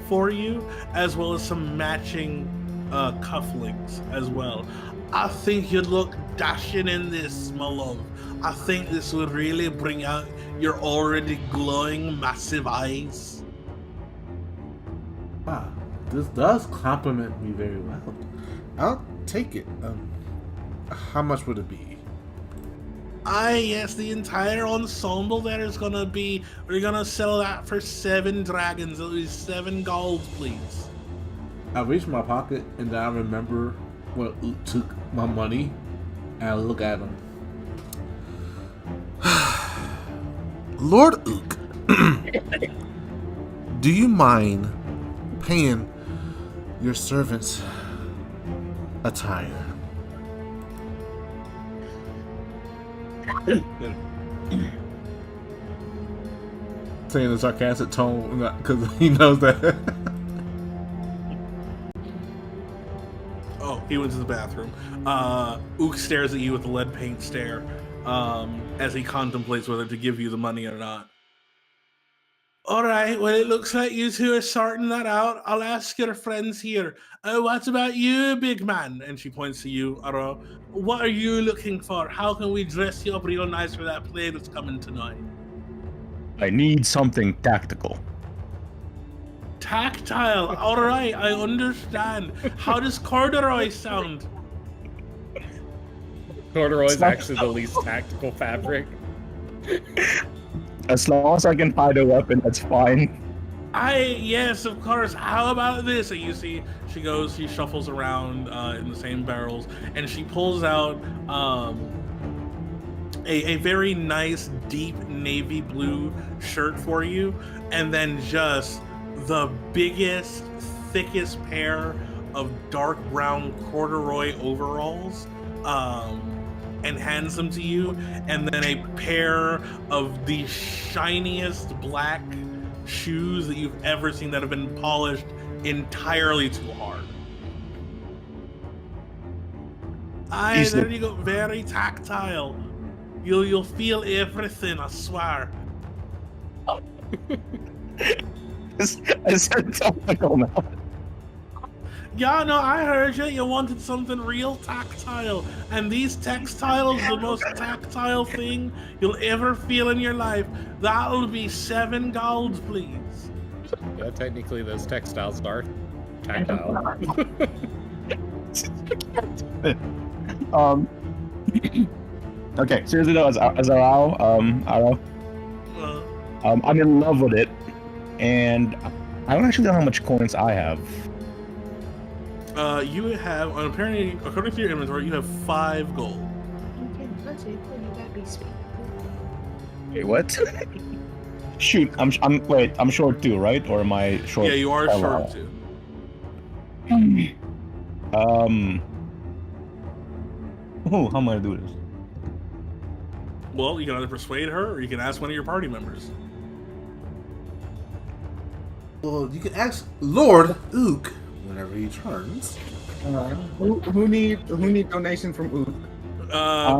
for you, as well as some matching cufflinks as well. I think you'd look dashing in this, my love. I think this would really bring out your already glowing, massive eyes. Wow, this does compliment me very well. I'll take it. How much would it be? Yes, the entire ensemble there is gonna be. We're gonna sell that for 7 dragons. It'll be 7 gold, please. I reach my pocket and then I remember when Ook took my money and I look at him. Lord Ook, do you mind paying your servants attire? Saying a sarcastic tone because he knows that. Oh, he went to the bathroom. Ook stares at you with a lead paint stare as he contemplates whether to give you the money or not. All right, well, it looks like you two are sorting that out. I'll ask your friends here. What about you, big man? And she points to you, Aro. What are you looking for? How can we dress you up real nice for that play that's coming tonight? I need something tactical. Tactile. All right, I understand. How does corduroy sound? Corduroy is actually the least tactical fabric. As long as I can hide a weapon, that's fine. Yes, of course. How about this? And you see, she shuffles around in the same barrels, and she pulls out a very nice, deep navy blue shirt for you, and then just the biggest, thickest pair of dark brown corduroy overalls. And hands them to you, and then a pair of the shiniest black shoes that you've ever seen that have been polished entirely too hard. There you go, very tactile. You'll feel everything, I swear. It's technical now. Yeah, no, I heard you. You wanted something real tactile. And these textiles, the most tactile thing you'll ever feel in your life. That'll be 7 gold, please. Yeah, technically those textiles are tactile. Okay, seriously though, as Aro, I'm in love with it, and I don't actually know how much coins I have. You have, apparently, according to your inventory, you have 5 gold. Okay, that's it. You gotta be sweet. Wait, what? Shoot, I'm short too, right? Or am I short? Yeah, you are short too. How am I gonna do this? Well, you can either persuade her, or you can ask one of your party members. Well, you can ask Lord Ook whenever he turns. Who need donation from Ook?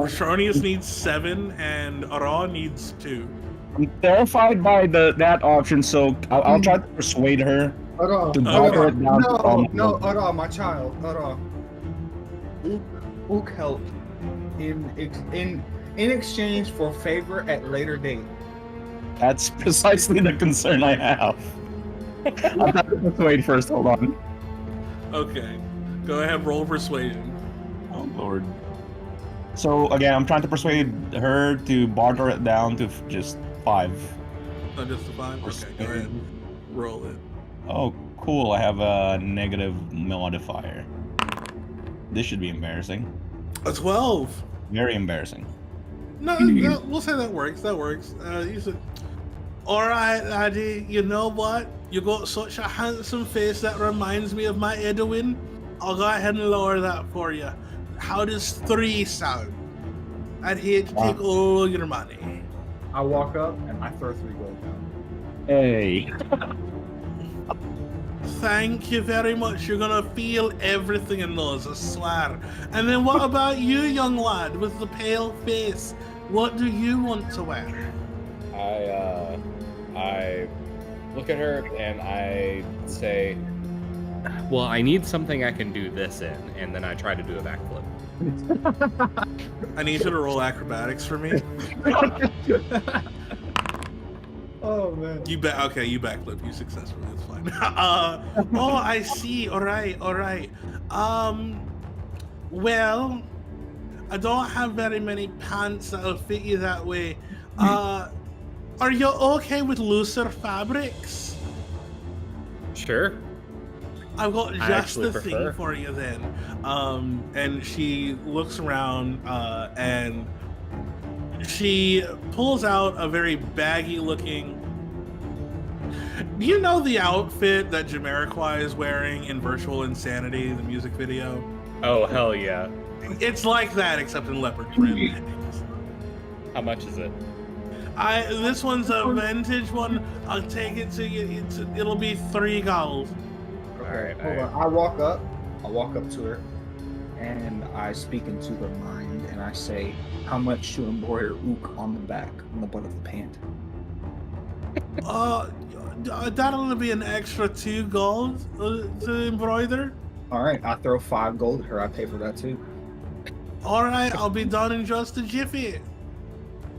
Petronius needs 7, and Ara needs 2. I'm terrified by that option, so I'll try to persuade her to borrow it down. Ara, my child, Ara. Ook helped in exchange for favor at later date. That's precisely the concern I have. I'll have to persuade first. Hold on. Okay, go ahead, roll persuasion. Oh lord. So again, I'm trying to persuade her to barter it down to just 5. Not just a 5? Okay, go ahead. Roll it. Oh, cool. I have a negative modifier. This should be embarrassing. A 12. Very embarrassing. No, we'll say that works. That works. You said, all right, laddie. You know what? You got such a handsome face that reminds me of my Edwin. I'll go ahead and lower that for you. How does 3 sound? I'd hate to take all your money. I walk up and I throw 3 gold down. Hey. Thank you very much. You're gonna feel everything in those, I swear. And then what about you, young lad, with the pale face? What do you want to wear? I look at her and I say, well, I need something I can do this in, and then I try to do a backflip. I need you to roll acrobatics for me. Oh man. You backflip. You successfully. That's fine. Oh, I see. All right. Well, I don't have very many pants that'll fit you that way. Are you okay with looser fabrics? Sure. I've got I just actually the thing prefer. for you then. And she looks around and she pulls out a very baggy looking. Do you know the outfit that Jamiroquai is wearing in Virtual Insanity, the music video? Oh, hell yeah. It's like that, except in leopard print. How much is it? This one's a vintage one. I'll take it to you. It'll be 3 gold. Alright, Hold on. I walk up to her, and I speak into her mind, and I say, "How much to embroider ook on the back, on the butt of the pant?" That'll be an extra 2 gold to embroider. All right, I throw 5 gold at her. I pay for that too. All right, I'll be done in just a jiffy.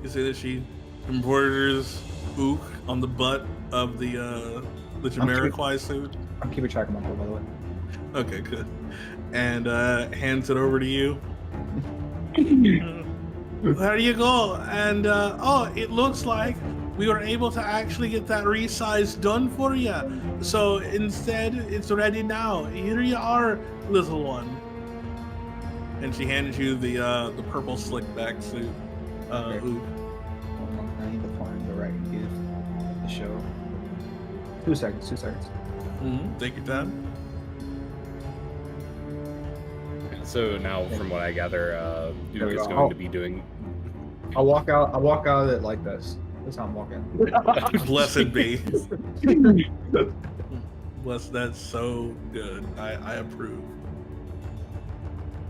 You see that she embroiders ook on the butt of the Jamiroquai suit. I'm keeping track of my gold, by the way. Okay, good. And hands it over to you. There you go. And it looks like we were able to actually get that resize done for you. So instead, it's ready now. Here you are, little one. And she hands you the purple slick back suit. Okay. Ook. Hold on, I need to find the right gift to show. 2 seconds. Take your time. So now, from what I gather, There we Duke is go. going to be doing. I walk out of it like this. That's how I'm walking. Blessed be. Bless. That's so good. I approve.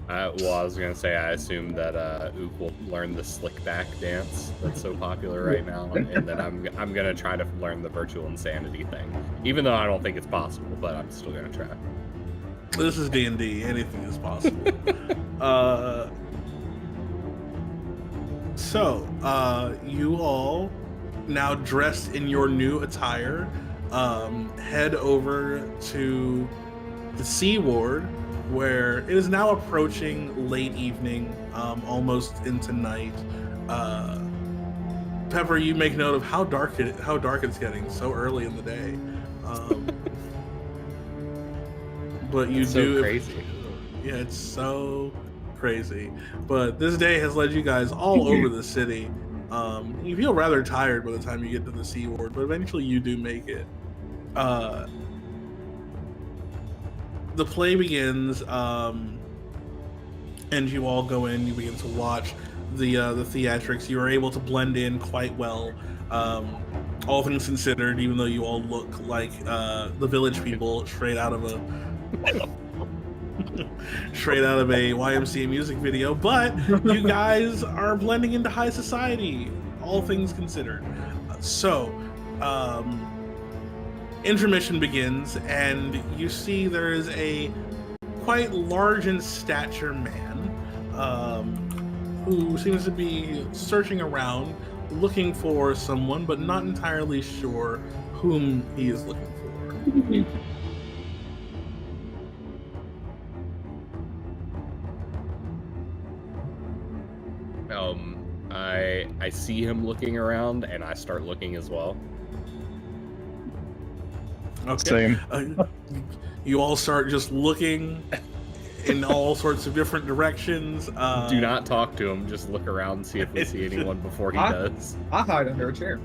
Well, I was gonna say I assume that Ook will learn the slick back dance that's so popular right now, and then I'm gonna try to learn the virtual insanity thing, even though I don't think it's possible, but I'm still gonna try. This is D&D. Anything is possible. So, you all, now dressed in your new attire, head over to the Sea Ward, where it is now approaching late evening, almost into night. Pepper, you make note of how dark it's getting so early in the day. But you It's do so crazy. Yeah, it's so crazy. But this day has led you guys all over the city. You feel rather tired by the time you get to the Sea Ward, but eventually you do make it. The play begins, and you all go in. You begin to watch the theatrics. You are able to blend in quite well. All things considered, even though you all look like the village people straight out of a YMCA music video, but you guys are blending into high society, all things considered. So, intermission begins, and you see there is a quite large in stature man who seems to be searching around, looking for someone, but not entirely sure whom he is looking for. I see him looking around, and I start looking as well. Okay. Same. You all start just looking in all sorts of different directions. Do not talk to him. Just look around and see if we see anyone before he does. I hide under a chair.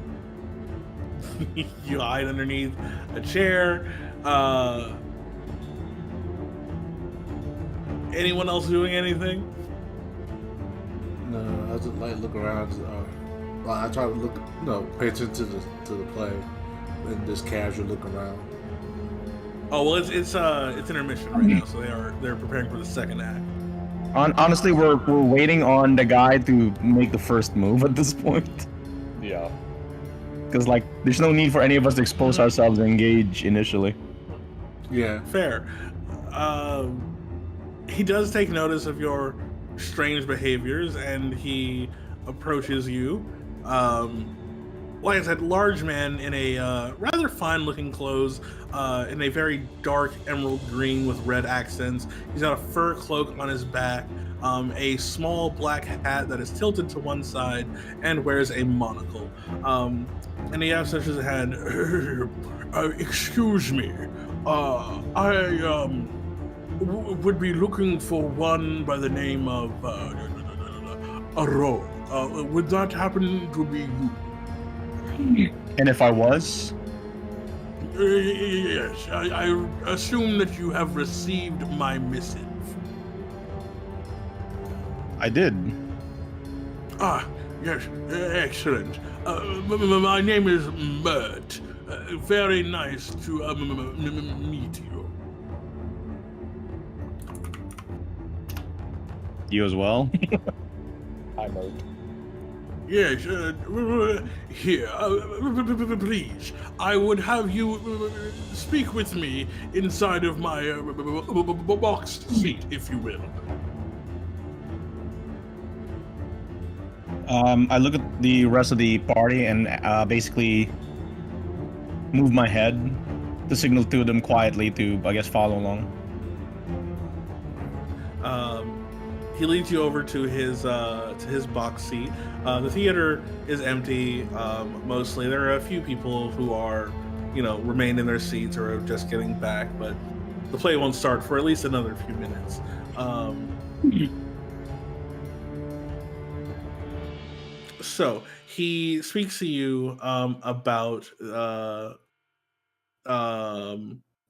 You hide underneath a chair. Anyone else doing anything? No, I just like look around. I try to look, pay attention to the play and just casual look around. Oh well, it's intermission right now, so they're preparing for the second act. Honestly, we're waiting on the guy to make the first move at this point. Yeah. Because, like, there's no need for any of us to expose ourselves and engage initially. Yeah. Fair. He does take notice of your strange behaviors, and he approaches you. Like I said, large man in a rather fine-looking clothes, in a very dark emerald green with red accents. He's got a fur cloak on his back, a small black hat that is tilted to one side, and wears a monocle. And he asks his hand, excuse me, I would be looking for one by the name of Aro. Would that happen to be you? And if I was? Yes, I assume that you have received my missive. I did. Ah, yes, excellent. My name is Mert. Very nice to meet you. You as well? Hi, Mert. Yes, here, please. I would have you speak with me inside of my box seat, if you will. I look at the rest of the party and basically move my head to signal to them quietly to, I guess, follow along. He leads you over to his box seat. The theater is empty, mostly. There are a few people who are, remain in their seats or are just getting back, but the play won't start for at least another few minutes. So he speaks to you about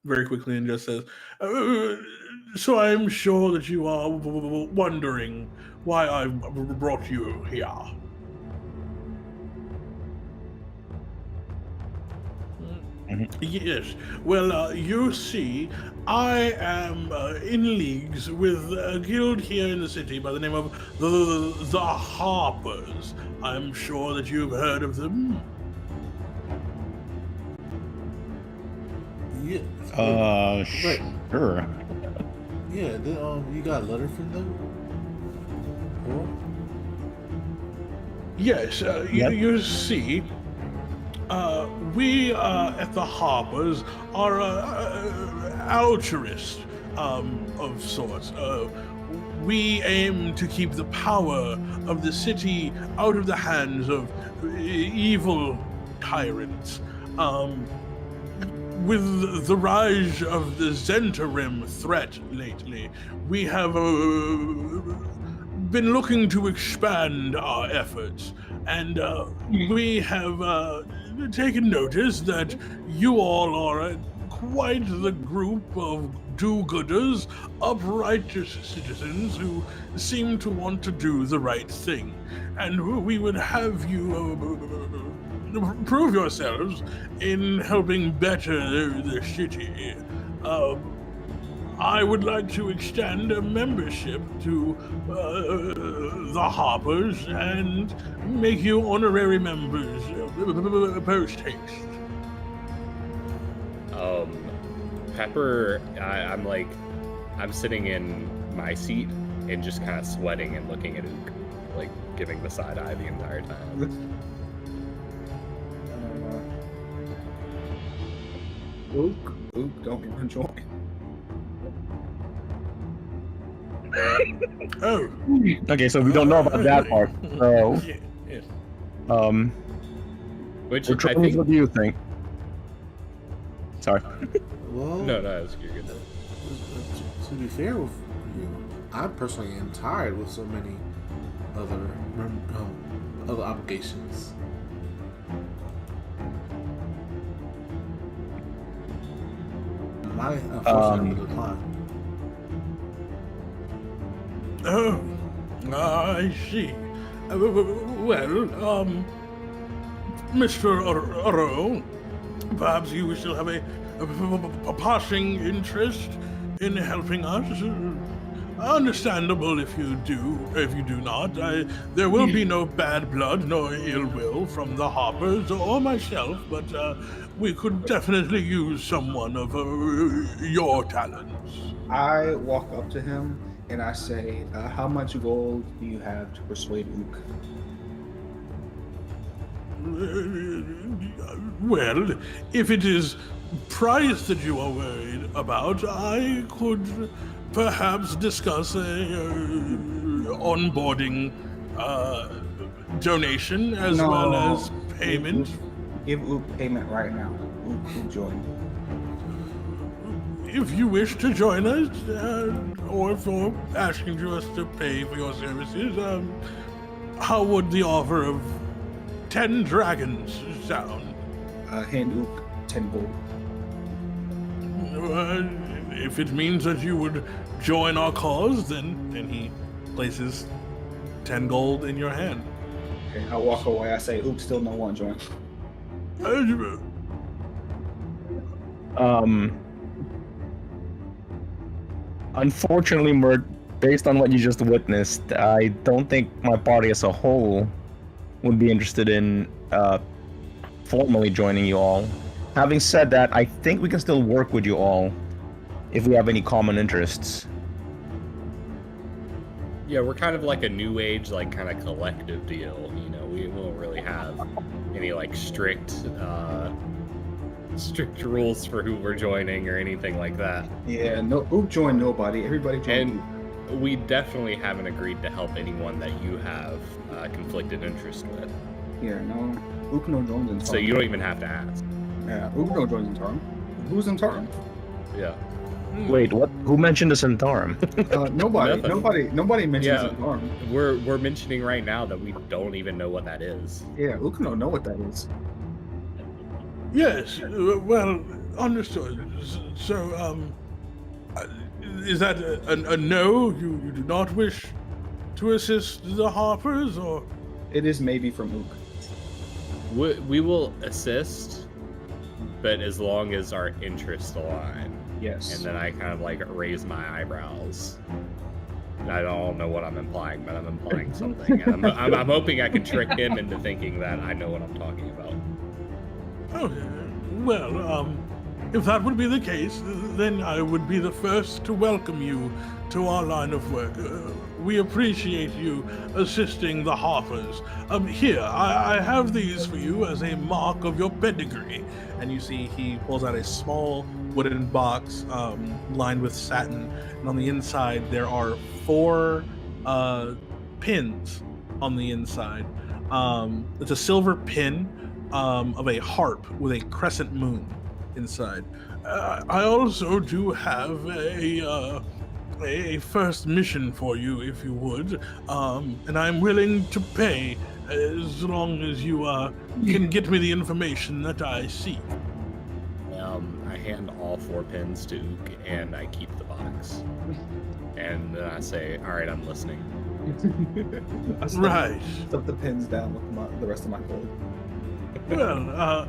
very quickly and just says, so I'm sure that you are wondering why I brought you here. Yes. Well, you see, I am in leagues with a guild here in the city by the name of the Harpers. I'm sure that you've heard of them. Yeah. Right. Sure. Yeah. You got a letter from them? Or? Yes. Yep. You see, we at the Harpers are altruists of sorts. We aim to keep the power of the city out of the hands of evil tyrants. With the rise of the Zentarim threat lately, we have been looking to expand our efforts, and we have taken notice that you all are quite the group of do-gooders, upright citizens who seem to want to do the right thing. And we would have you prove yourselves in helping better the city. I would like to extend a membership to the Harpers and make you honorary members post haste. Pepper, I'm sitting in my seat and just kind of sweating and looking at Ook, like giving the side eye the entire time. Ook, don't you enjoy? Oh. Okay, so we don't know about that part. So, Yes. Which what I think. do you think? Sorry. Well, No, you're good. To be fair with you, I personally am tired with so many other obligations. I unfortunately would decline. Oh, I see. Well, Mr. Aro, perhaps you still have a passing interest in helping us. Understandable if you do. If you do not, there will be no bad blood nor ill will from the Hoppers or myself. But we could definitely use someone of your talents. I walk up to him and I say, "How much gold do you have to persuade Ook?" Well, if it is price that you are worried about, I could perhaps discuss a onboarding donation as No. well as payment. Give Ook payment right now. Ook will join. If you wish to join us, or for asking us to pay for your services, how would the offer of 10 dragons sound? Hand Ook 10 gold. If it means that you would join our cause, then he places 10 gold in your hand. Okay, I walk away. I say, Ook still no one join. Unfortunately, Mert, based on what you just witnessed, I don't think my party as a whole would be interested in formally joining you all. Having said that, I think we can still work with you all if we have any common interests. Yeah, we're kind of like a new age, like kind of collective deal. You know, we won't really have any like strict rules for who we're joining or anything like that. Yeah, no, Ook joined nobody. Everybody joined Ook. And we definitely haven't agreed to help anyone that you have conflicted interest with. Yeah, no. Ook no joins in Tarn. So you don't even have to ask. Yeah, Ook no joins in Tarn. Who's in Tarn? Yeah. Wait, what? Who mentioned the Centaurum? Nobody. Nothing. Nobody mentions Yeah. Tarn. We're mentioning right now that we don't even know what that is. Yeah, Ook no know what that is. Yes, well, understood. So, is that a no? You do not wish to assist the Harpers, or? It is maybe from Ook. We will assist, but as long as our interests align. Yes. And then I kind of like raise my eyebrows. And I don't know what I'm implying, but I'm implying something. And I'm hoping I can trick him into thinking that I know what I'm talking about. Okay. Well, if that would be the case, then I would be the first to welcome you to our line of work. We appreciate you assisting the Harpers. Here, I have these for you as a mark of your pedigree. And you see he pulls out a small wooden box lined with satin. And on the inside, there are 4 pins on the inside. It's a silver pin of a harp with a crescent moon inside. I also do have a first mission for you, if you would, and I'm willing to pay as long as you can get me the information that I seek. I hand all 4 pins to Ook, and I keep the box. And then I say, "All right, I'm listening." I Right. stuff the pins down with the rest of my gold. Well,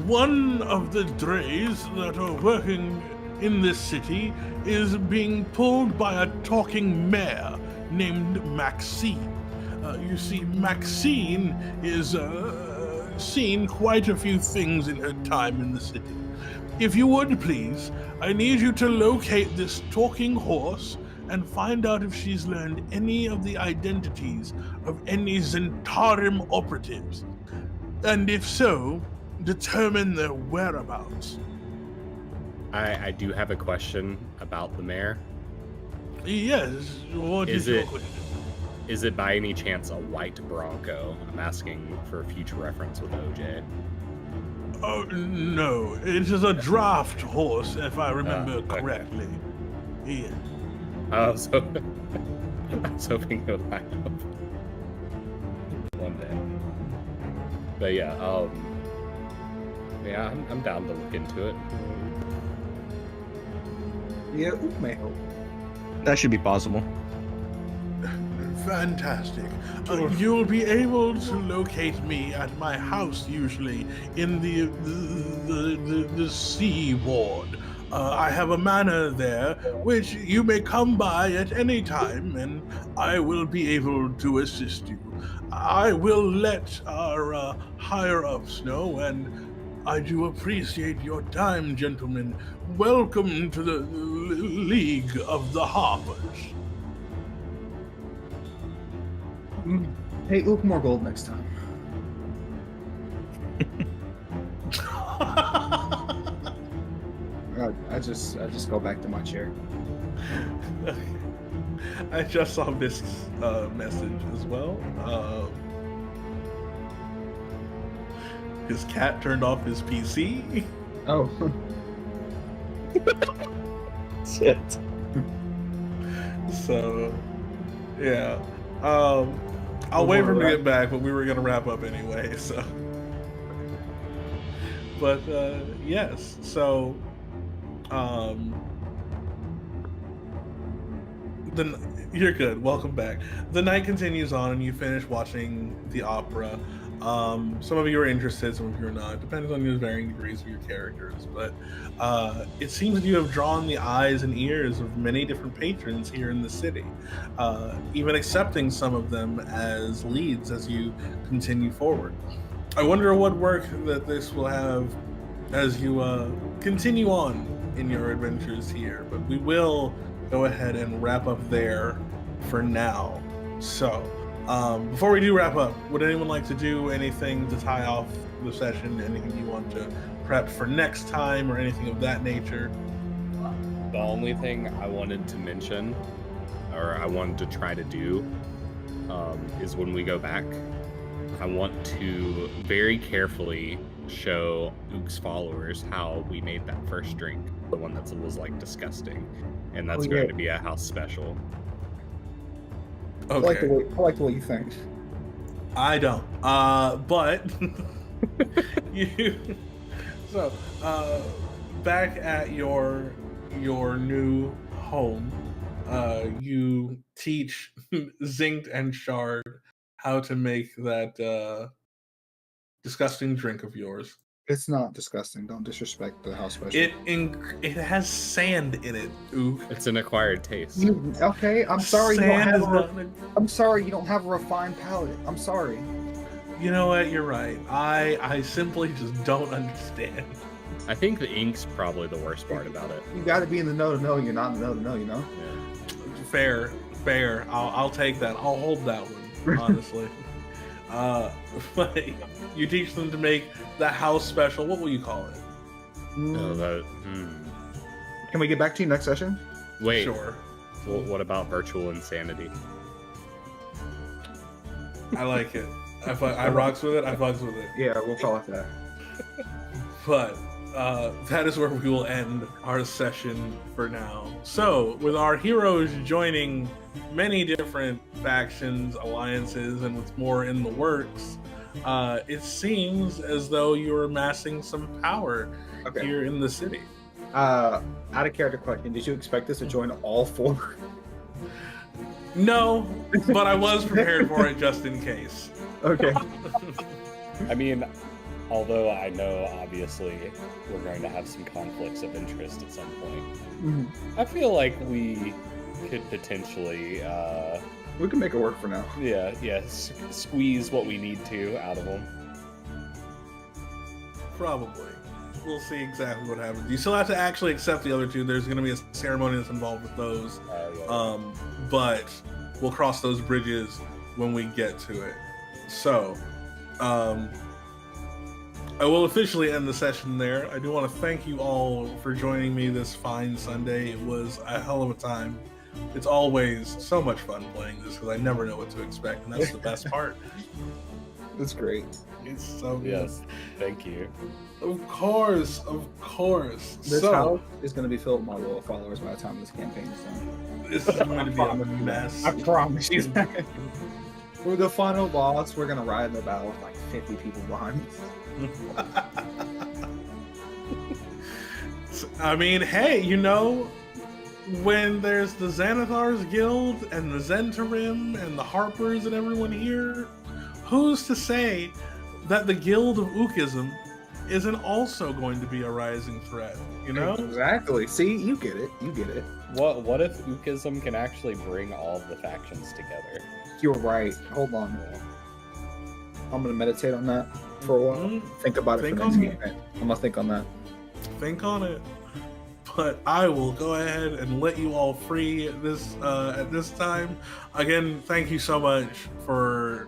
one of the drays that are working in this city is being pulled by a talking mare named Maxine. You see, Maxine is seen quite a few things in her time in the city. If you would, please, I need you to locate this talking horse and find out if she's learned any of the identities of any Zentarim operatives. And if so, determine their whereabouts. I do have a question about the mare. Yes, what is your question? Is it by any chance a white Bronco? I'm asking for future reference with OJ. Oh, no, it is a draft horse, if I remember okay. correctly. Yeah. I was hoping it would line up one day. But yeah, I'm down to look into it. Yeah, Ook may help. That should be possible. Fantastic. You'll be able to locate me at my house, usually in the C ward. I have a manor there, which you may come by at any time, and I will be able to assist you. I will let our higher-ups know, and I do appreciate your time, gentlemen. Welcome to the League of the Harpers. Hey, look, more gold next time. I just go back to my chair. I just saw this message as well. His cat turned off his PC. Oh. Shit. So, yeah. I'll wait for him to get back, but we were gonna wrap up anyway. So, but yes. So, then you're good. Welcome back. The night continues on, and you finish watching the opera. Some of you are interested, some of you are not. Depends on your varying degrees of your characters. But it seems that you have drawn the eyes and ears of many different patrons here in the city, even accepting some of them as leads as you continue forward. I wonder what work that this will have as you continue on in your adventures here. But we will go ahead and wrap up there for now. So, before we do wrap up, would anyone like to do anything to tie off the session? Anything you want to prep for next time or anything of that nature? The only thing I wanted to mention, or I wanted to try to do, is when we go back, I want to very carefully show Ook's followers how we made that first drink, the one that was like disgusting, and that's going to be a house special. Okay. I like the way you think. I don't. But you. So, back at your new home, you teach Zinked and Shard how to make that disgusting drink of yours. It's not disgusting. Don't disrespect the house special. It has sand in it. Ooh. It's an acquired taste. Okay, I'm sorry. I'm sorry you don't have a refined palate. I'm sorry. You know what? You're right. I simply just don't understand. I think the ink's probably the worst part about it. You got to be in the know to know. You're not in the know to know. You know. Yeah. Fair. I'll take that. I'll hold that one. Honestly. But you teach them to make the house special. What will you call it? Can we get back to you next session? Wait. Sure. Well, what about virtual insanity? I like it. I rocks with it. I fucks with it. Yeah, we'll call it that. But that is where we will end our session for now. So, with our heroes joining many different factions, alliances, and with more in the works, it seems as though you're amassing some power here in the city. Out of character question, did you expect us to join all four? No, but I was prepared for it just in case. Okay. I mean, although I know obviously we're going to have some conflicts of interest at some point, I feel like we could potentially we can make it work for now. Squeeze what we need to out of them. Probably. We'll see exactly what happens. You still have to actually accept the other two. There's going to be a ceremony that's involved with those. But we'll cross those bridges when we get to it. So, I will officially end the session there. I do want to thank you all for joining me this fine Sunday. It was a hell of a time. It's always so much fun playing this because I never know what to expect, and that's the best part. That's great. It's so good. Yes, thank you. Of course. This house is going to be filled with my loyal followers by the time this campaign is done. This is going to be a mess. I promise you. For the final boss, we're going to ride in the battle with like 50 people behind us. I mean, hey, you know, when there's the Xanathar's Guild and the Zentarim and the Harpers and everyone here, who's to say that the Guild of Ookism isn't also going to be a rising threat. You know? Exactly. See, you get it. You get it. What if Ukism can actually bring all of the factions together? You're right. Hold on. I'm gonna meditate on that for a while. Mhm. Think about it Think for next on game. I'm gonna think on that. Think on it. But I will go ahead and let you all free this at this time. Again, thank you so much for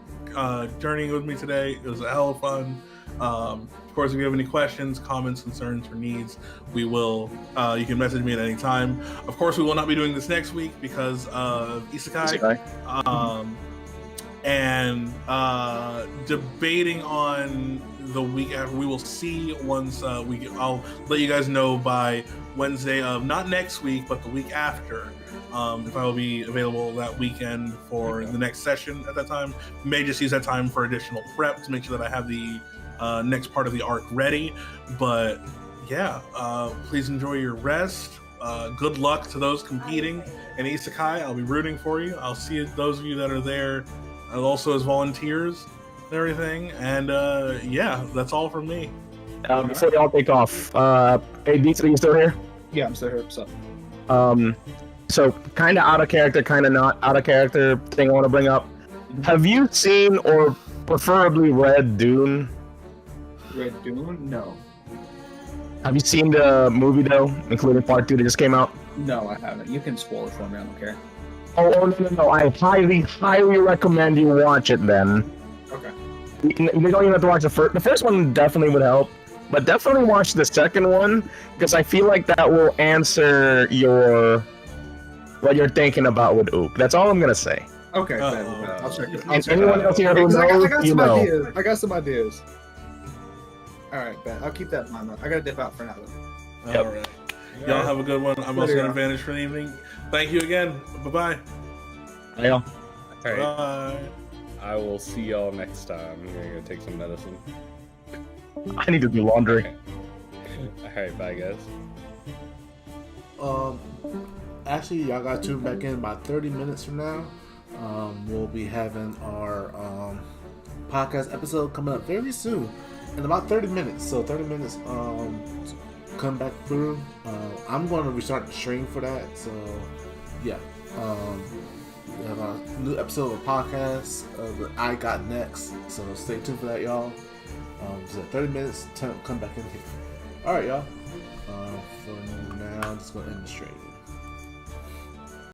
journeying with me today. It was a hell of fun. Of course, if you have any questions, comments, concerns, or needs, we will. You can message me at any time. Of course, we will not be doing this next week because of Isekai. And debating on the week after. We will see once I'll let you guys know by Wednesday of not next week, but the week after. If I will be available that weekend for the next session at that time. May just use that time for additional prep to make sure that I have the next part of the arc ready. But yeah, please enjoy your rest. Good luck to those competing in Isekai. I'll be rooting for you. I'll see those of you that are there also as volunteers and everything. And yeah, that's all from me. Before y'all take off, hey, Dietrich, you still here? Yeah, I'm still here. What's up? So kind of out of character, kind of not out of character thing I want to bring up. Have you seen or preferably read Dune? Red Dune? No. Have you seen the movie though, including part 2 that just came out? No, I haven't. You can spoil it for me. I don't care. Oh no! I highly recommend you watch it then. Okay. You don't even have to watch the first. The first one definitely would help, but definitely watch the second one because I feel like that will answer what you're thinking about with Ook. That's all I'm gonna say. Okay. I'll check it. And anyone else here who knows, I got you some know. ideas. I got some ideas. All right, Ben. I'll keep that in mind. I gotta dip out for now. Yep. All right. Y'all have a good one. I'm also going to vanish for the evening. Thank you again. Bye-bye. Yeah. All right. Bye. I will see y'all next time. I'm gonna go take some medicine. I need to do laundry. Alright, bye guys. Actually, y'all got to tune back in about 30 minutes from now. We'll be having our podcast episode coming up very soon, in about 30 minutes. So 30 minutes, come back through. I'm going to restart the stream for that. So yeah, we have a new episode of a podcast that I got next. So stay tuned for that, y'all. So 30 minutes, come back in here. All right, y'all. For now, I'm just going to end the stream.